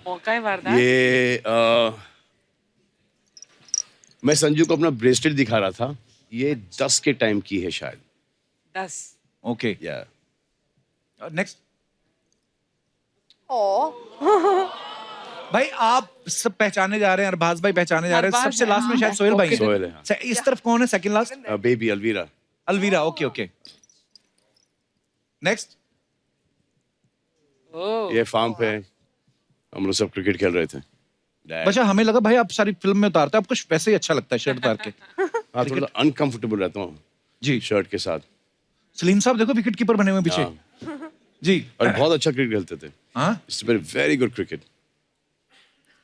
मौका है वारदात। ये मैं संजू को अपना ब्रेसलेट दिखा रहा था। ये 10 के टाइम की है शायद। 10। ओके, या नेक्स्ट। ओ भाई आप सब पहचाने जा रहे हैं, अरबाज भाई पहचाने जा रहे हैं, अरबाज सबसे है, लास्ट में शायद सोहेल भाई हैं। सोहेल है, हाँ। इस तरफ कौन है second last? Baby Alvira. Alvira, okay okay. Next. ये फार्म पे हम लोग सब क्रिकेट खेल रहे थे। बच्चा हमें लगा भाई आप सारी फिल्म में उतारते हैं, आपको वैसे ही अच्छा लगता है शर्ट उतार के। हाँ, थोड़ा अनकंफर्टेबल रहता हूँ जी शर्ट के साथ। सलीम साहब देखो विकेट कीपर बने हुए हैं पीछे। हाँ। जी, और बहुत अच्छा क्रिकेट खेलते थे। हाँ। It's very good cricket.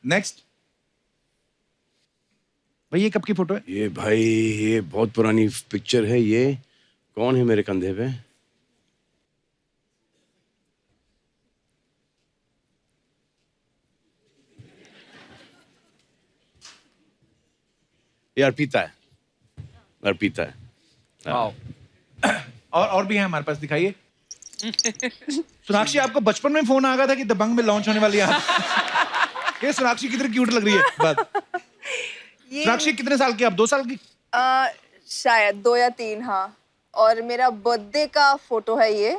Next. भाई ये कब की फोटो है? ये भाई ये बहुत पुरानी पिक्चर है। ये कौन है मेरे कंधे पे? ये अर्पिता है। अर्पिता है। हाँ। और भी है हमारे पास, दिखाइए। सोनाक्षी आपको बचपन में फोन आ गया था कि दबंग में लॉन्च होने वाली है? ये सोनाक्षी कितनी क्यूट लग रही है बात। सोनाक्षी कितने साल की आप? 2 साल की? शायद 2 या 3, हाँ। और मेरा बर्थडे का फोटो है ये।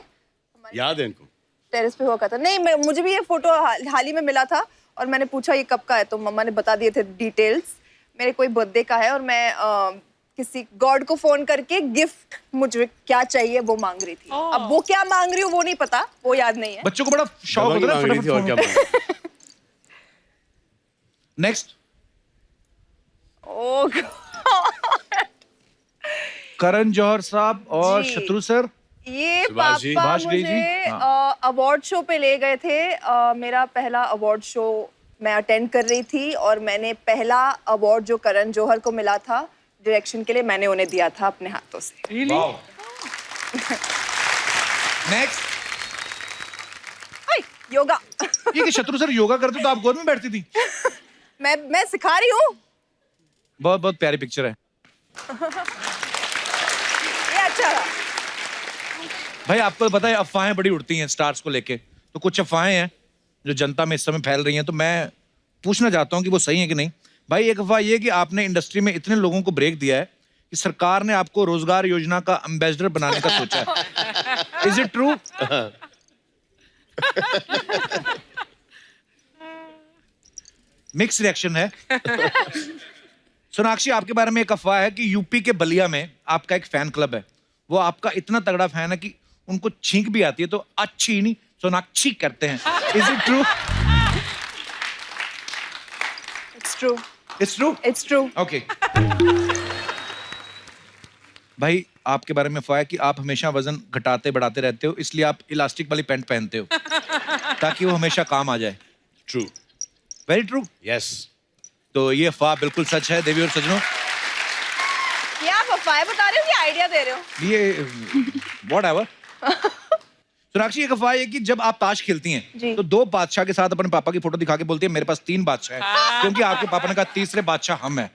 याद है इनको? टेरेस पे हुआ था। नहीं, मुझे भी ये फोटो हाल ही में मिला था और मैंने पूछा ये कब का है, तो मम्मा ने बता दिए थे डिटेल्स। मेरे कोई बर्थडे का है और मैं किसी गॉड को फोन करके गिफ्ट मुझे क्या चाहिए वो मांग रही थी। अब वो क्या मांग रही हूँ वो नहीं पता, वो याद नहीं है। बच्चों को बड़ा शौक होता है मांग रही थी और क्या मांग- नेक्स्ट, ओह करण जौहर साहब और जी। शत्रु सर। ये सुभाष जी। पापा सुभाष घई जी, मुझे हाँ। अवार्ड शो पे ले गए थे। मेरा पहला अवार्ड शो मैं अटेंड कर रही थी और मैंने पहला अवार्ड जो करण जौहर को मिला था डायरेक्शन के लिए, मैंने उन्हें दिया था अपने हाथों से। नेक्स्ट, योगा। ये कि शत्रु सर योगा करते तो आप गोद में बैठती थी? मैं सिखा रही हूँ। बहुत बहुत प्यारी पिक्चर है ये अच्छा रहा। भाई। आपको पता है अफवाहें बड़ी उड़ती हैं स्टार्स को लेके, तो कुछ अफवाहें हैं जो जनता में इस समय फैल रही हैं, तो मैं पूछना चाहता हूं कि वो सही है कि नहीं। भाई एक अफवाह ये कि आपने इंडस्ट्री में इतने लोगों को ब्रेक दिया है कि सरकार ने आपको रोजगार योजना का एम्बेसडर बनाने का सोचा है। Is it true? Mix reaction है। सोनाक्षी, आपके बारे में एक अफवाह है कि यूपी के बलिया में आपका एक फैन क्लब है। वो आपका इतना तगड़ा फैन है कि उनको छींक भी आती है तो अच्छी नहीं सोनाक्षी करते हैं। Is it true? It's true. It's true? It's true. Okay. भाई आपके बारे में अफवाह है कि आप हमेशा वजन घटाते बढ़ाते रहते हो, इसलिए आप इलास्टिक वाली पैंट पहनते हो ताकि वो हमेशा काम आ जाए। ट्रू। Very true. यस। तो ये अफवाह बिल्कुल सच है देवी और सजनों। ये आप अफवाहें बता रहे हो कि आइडिया दे रहे हो? ये व्हाटएवर। सोनाक्षी, एक अफवाह है कि जब आप ताश खेलती हैं जी। तो दो बादशाह के साथ अपने पापा की फोटो दिखा के बोलती है मेरे पास 3 बादशाह हैं, क्योंकि आपके पापा ने कहा तीसरे बादशाह हम हैं।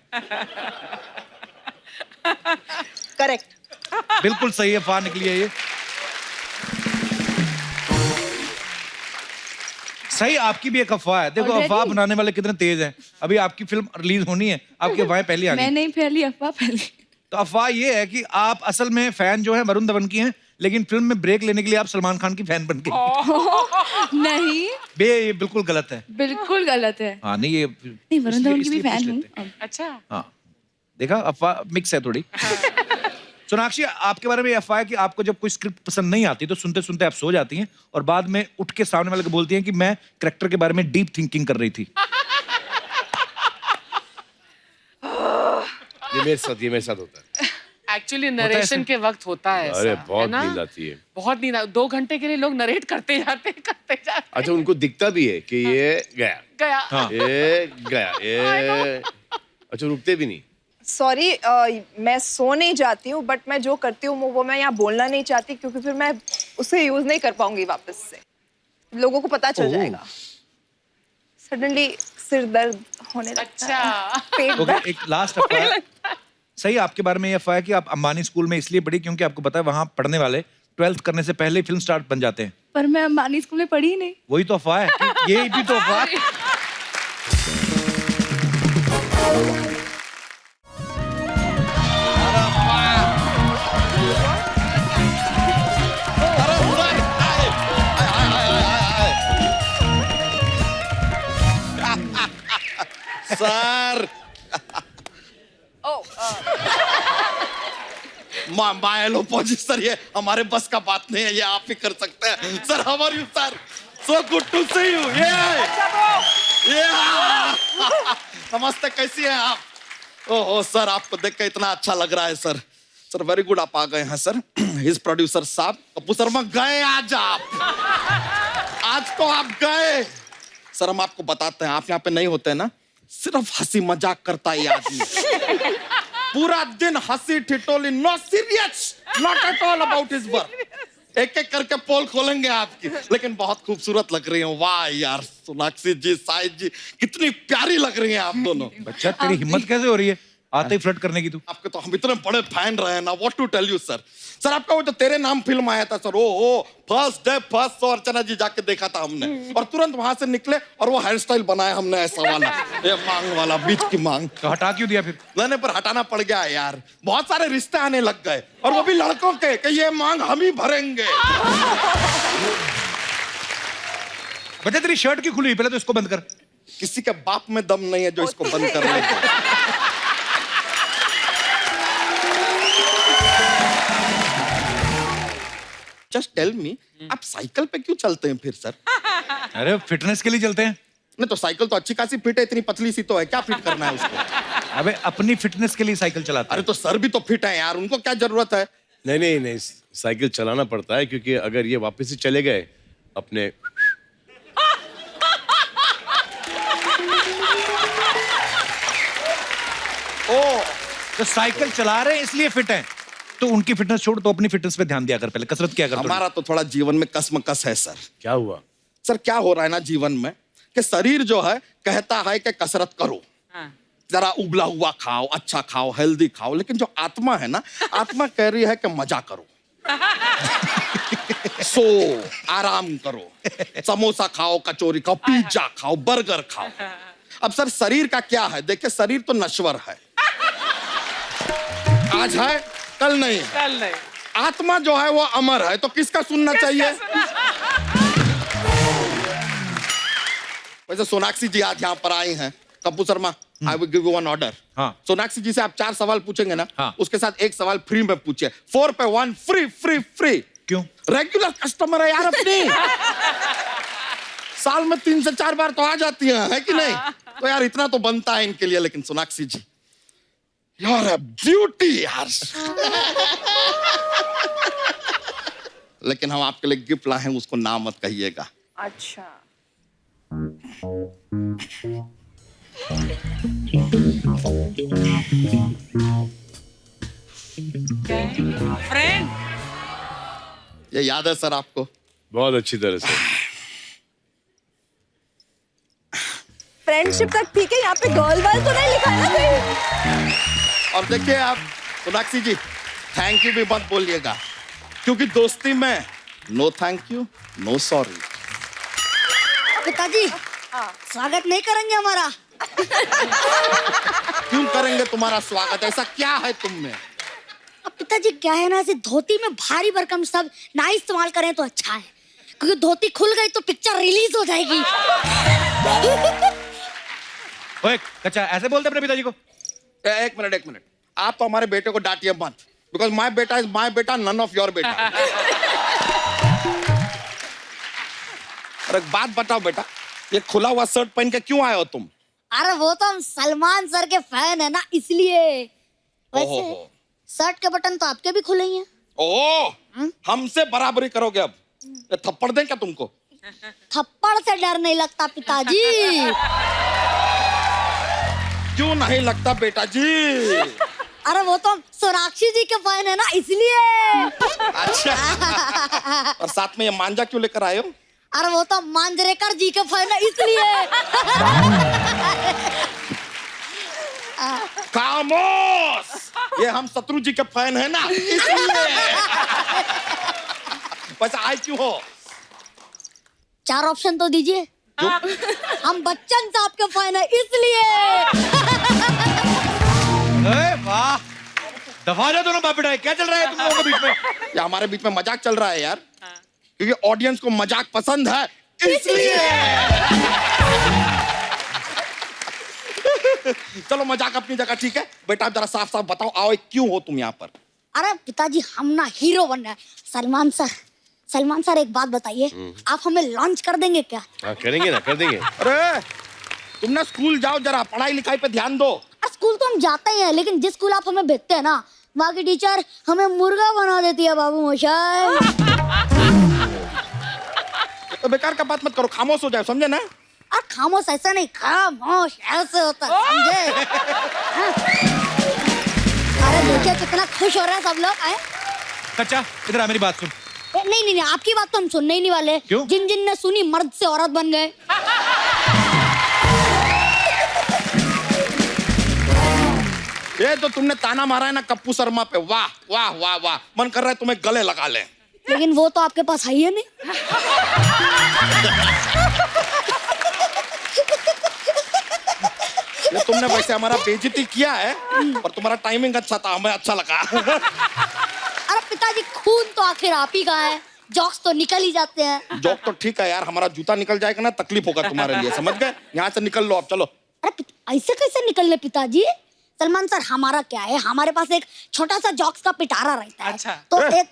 करेक्ट। बिल्कुल सही अफवाह निकली है ये। सही, आपकी भी एक अफवाह है। देखो अफवाह बनाने वाले कितने तेज हैं। अभी आपकी फिल्म रिलीज होनी है, आपकी अफवाहें पहले आ गई। नहीं फैली अफवाह फैली। तो अफवाह ये है कि आप असल में फैन जो है वरुण धवन की हैं, लेकिन फिल्म में ब्रेक लेने के लिए आप सलमान खान की फैन बन गई। नहीं, ये बिल्कुल गलत है। बिल्कुल गलत है। हाँ नहीं, ये नहीं वरुण धवन की भी इसलिए फैन पूछ हूँ। लेते हैं। अच्छा। हाँ देखा, अफवाह मिक्स है थोड़ी। सोनाक्षी, आपके बारे में अफवाह है कि आपको जब कोई स्क्रिप्ट पसंद नहीं आती तो सुनते सुनते आप सो जाती हैं और बाद में उठ के सामने वाले को बोलती हैं कि मैं कैरेक्टर के बारे में डीप थिंकिंग कर रही थी। ये मेरे साथ होता है। एक्चुअली नरेशन के वक्त होता है ऐसा, अरे है बहुत ना? नींद आती है। बहुत नींद 2 घंटे के लिए लोग नरेट करते जाते हैं। अच्छा, उनको दिखता भी है कि ये गया, गया। हाँ। ये गया, ये अच्छा रुकते भी नहीं। सॉरी, मैं सो नहीं जाती हूँ, बट मैं जो करती हूँ वो मैं यहाँ बोलना नहीं चाहती क्योंकि फिर मैं उसे यूज नहीं कर पाऊंगी वापस से, लोगों को पता चल जाएगा। सडनली सिर दर्द होने लगता है, पेट ओके, दर्द। एक लास्ट अफवाह। सही, आपके बारे में ये अफवाह है कि आप अंबानी स्कूल में इसलिए पढ़ी क्योंकि आपको पता है वहां पढ़ने वाले 12th करने से पहले फिल्म स्टार बन जाते हैं। पर मैं अंबानी स्कूल में पढ़ी ही नहीं। वही तो अफवाह है कि ये भी तो अफवाह है। सर माय लो सर, ये हमारे बस का बात नहीं है, ये आप ही कर सकते हैं sir. How are you sir? So good to see you. ये नमस्ते, कैसी हैं आप? ओहो सर, आपको देख के इतना अच्छा लग रहा है सर। सर वेरी गुड, आप आ गए हैं सर। हिज प्रोड्यूसर साहब कपूर शर्मा गए आज, आज तो आप गए सर। हम आपको बताते हैं, आप यहाँ पे नहीं होते हैं ना, सिर्फ हंसी मजाक करता है ये आदमी। पूरा दिन हंसी ठिठोली, no serious, not at all about his work. एक एक करके पोल खोलेंगे आपकी, लेकिन बहुत खूबसूरत लग रही हैं। वाह यार, सोनाक्षी जी, साहिद जी, कितनी प्यारी लग रही हैं आप दोनों। बच्चा, तेरी हिम्मत कैसे हो रही है आते ही फ्लर्ट करने की? तू आपके तो हम इतने बड़े फैन रहे हैं ना, what to tell you sir. Sir आपका वो जो तेरे नाम फिल्म आया था sir, oh first day first show Archana ji जाके देखा था हमने, और तुरंत वहां से निकले और वो हेयर स्टाइल बनाया हमने ऐसा वाला, ये मांग वाला, बीच की मांग। तो हटा क्यों दिया फिर? मैंने पर हटाना पड़ गया यार, बहुत सारे रिश्ते आने लग गए, और वो भी लड़कों के, कि ये मांग हम ही भरेंगे। बच्चा, तेरी शर्ट क्यों खुली? पहले तो इसको बंद कर। किसी के बाप में दम नहीं है जो इसको बंद कर ले। जस्ट टेल मी, आप साइकिल पे क्यों चलते हैं फिर सर? अरे फिटनेस के लिए चलते हैं। नहीं तो साइकिल तो अच्छी खासी फिट है, इतनी पतली सी तो है, क्या फिट करना है उसको? अबे अपनी फिटनेस के लिए साइकिल चलाते अरे तो सर भी तो फिट है यार, उनको क्या जरूरत है? नहीं नहीं नहीं, साइकिल चलाना पड़ता है क्योंकि अगर ये वापस ही चले गए अपने ओ, तो साइकिल चला रहे हैं इसलिए फिट हैं। तो उनकी फिटनेस छोड़, तो अपनी फिटनेस पे ध्यान दिया कर, पहले कसरत किया कर। हमारा तो थोड़ा जीवन में कसमकस है सर। क्या हुआ सर? क्या हो रहा है ना जीवन में कि शरीर जो है कहता है कि कसरत करो, जरा उबला हुआ खाओ, अच्छा खाओ, हेल्दी खाओ, लेकिन जो आत्मा है ना, आत्मा कह रही है कि मजा करो, सो आराम करो, समोसा खाओ, कचौरी खाओ, पिज्जा खाओ, बर्गर खाओ। अब सर शरीर का क्या है? देखिए शरीर तो नश्वर है, आज है कल नहीं है। कल नहीं। आत्मा जो है वो अमर है, तो किसका सुनना चाहिए? वैसे सोनाक्षी जी आज यहाँ पर आई हैं। Kappu Sharma, I will give you one order. हाँ। सोनाक्षी जी से आप 4 सवाल पूछेंगे ना, हाँ। उसके साथ 1 सवाल फ्री में पूछिए। 4 पे 1 फ्री फ्री फ्री। क्यों? रेगुलर कस्टमर है यार अपनी। साल में 3 से 4 बार तो आ जाती है कि नहीं? तो यार इतना तो बनता है इनके लिए। लेकिन सोनाक्षी जी, यू आर अ ब्यूटी यार। लेकिन हम आपके लिए गिफ्ट लाए हैं, उसको नाम मत कहिएगा। अच्छा। फ्रेंड। ये याद है सर आपको? बहुत अच्छी तरह से। फ्रेंडशिप तक ठीक है, यहाँ पे गर्ल वाल तो नहीं लिखा है ना कहीं? और देखिए आप सोनाक्षी जी, थैंक यू भी मत बोलिएगा, क्योंकि दोस्ती में no thank you no sorry. पिताजी स्वागत नहीं करेंगे हमारा? क्यों करेंगे तुम्हारा स्वागत? ऐसा क्या है तुम में? अब पिताजी क्या है ना, ऐसे धोती में भारी भरकम सब ना इस्तेमाल करें तो अच्छा है, क्योंकि धोती खुल गई तो पिक्चर रिलीज हो जाएगी। ओए कच्चा, ऐसे बोलते अपने पिताजी को? एक मिनट, आप तो हमारे बेटे को डांटिए मत, बिकॉज माई बेटा इज माई बेटा, नन ऑफ योर बेटा। और एक बात बताओ बेटा, ये खुला हुआ शर्ट पहन के क्यों आए हो तुम? अरे वो तो हम सलमान सर के फैन है ना, इसलिए। वैसे शर्ट के बटन तो आपके भी खुले ही हैं। ओह, हमसे बराबरी करोगे अब? ये थप्पड़ दें क्या तुमको? थप्पड़ से डर नहीं लगता पिताजी। क्यों नहीं लगता बेटा जी? अरे वो तो सोनाक्षी जी के फैन है ना, इसलिए। अच्छा। और साथ में ये मांझा क्यों लेकर आए हो? अरे वो तो मांजरेकर जी के फैन है, इसलिए। खामोश, ये हम शत्रु जी के फैन है ना, इसलिए। वैसे आए क्यों हो? 4 ऑप्शन तो दीजिए। हम बच्चन साहब के फैन है, इसलिए। वाह, दफा जा दोनों बाप बेटा, क्या चल रहा है तुम लोगों के बीच में? या हमारे बीच में मजाक चल रहा है यार, क्योंकि ऑडियंस को मजाक पसंद है, इसलिए। चलो मजाक अपनी जगह ठीक है। बेटा आप जरा साफ साफ बताओ, आओ क्यों हो तुम यहाँ पर? अरे पिताजी हम ना हीरो बन रहे हैं। सलमान सर एक बात बताइए, आप हमें लॉन्च कर देंगे क्या? हाँ करेंगे ना, कर देंगे। अरे तुम ना स्कूल जाओ, जरा पढ़ाई लिखाई पे ध्यान दो। स्कूल तो हम जाते ही हैं, लेकिन जिस स्कूल आप हमें भेजते हैं ना, वहाँ की टीचर हमें मुर्गा बना देती है बाबू मोशाय। तो बेकार का बात मत करो, खामोश हो जाए, समझे ना? और खामोश ऐसा नहीं, खामोश ऐसे होता है, समझे? अरे देखिए कितना खुश हो रहे हैं सब लोग। कच्चा इधर आ, मेरी बात सुन। नहीं, आपकी बात तो हम सुनने ही नहीं वाले। क्यों? जिन ने सुनी मर्द से औरत बन गए। ये तो तुमने ताना मारा है ना कप्पू शर्मा पे, वाह वाह वाह वाह, मन कर रहा है तुम्हें गले लगा ले। लेकिन वो तो आपके पास है ही नहीं। ये तुमने वैसे हमारा बेइज्जती किया है, और तुम्हारा टाइमिंग अच्छा था, हमें अच्छा लगा। अरे पिताजी खून तो आखिर आप ही का है, जॉक्स तो निकल ही जाते हैं। जोक तो ठीक है यार, हमारा जूता निकल जाएगा ना, तकलीफ होगा तुम्हारे लिए, समझ गए? यहाँ से निकल लो अब, चलो। अरे ऐसे कैसे निकलने पिताजी? सलमान सर हमारा क्या है, हमारे पास एक छोटा सा जॉक्स का पिटारा रहता है। अच्छा। तो एक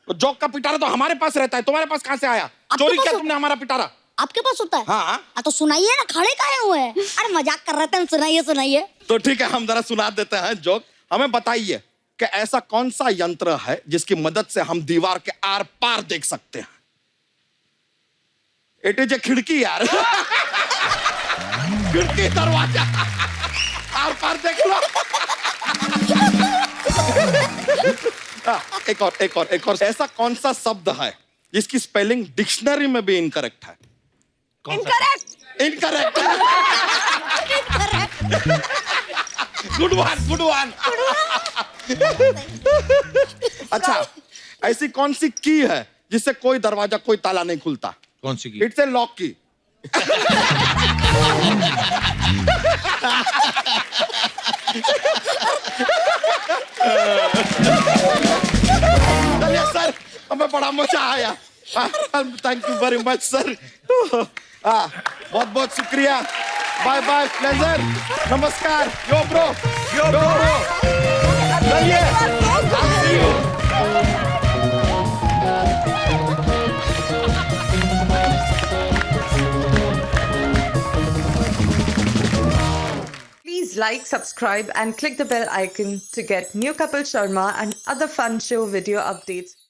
तो जोक का पिटारा तो हमारे पास रहता है, तुम्हारे पास कहाँ से आया? आपके चोरी पास किया हो- तुमने हमारा पिटारा? आपके पास होता है? हाँ। तो सुनाइए ना, खड़े काहे हुए हैं? अरे मजाक कर रहे थे, सुनाइए सुनाइए। तो ठीक है, हम जरा सुना देते हैं जोक। हमें बताइए कि ऐसा कौन सा यंत्र है जिसकी मदद से हम दीवार के आर पार देख सकते हैं? इट इज ए खिड़की यार। खिड़की, दरवाजा, आर पार देख लो। एक और ऐसा कौन सा शब्द है जिसकी स्पेलिंग डिक्शनरी में भी इनकरेक्ट है? इनकरेक्ट। Good one. अच्छा, ऐसी कौन सी की है जिससे कोई दरवाजा, कोई ताला नहीं खुलता? कौन सी की? इट्स ए लॉक की। चलिए सर, हमें बड़ा मजा आया। Thank you very much sir. बहुत बहुत शुक्रिया। बाय बाय, प्लेजर, नमस्कार। यो ब्रो। चलिए, I'll see you. Please like, subscribe, and click the bell icon to get new Kapil Sharma and other fun show video updates.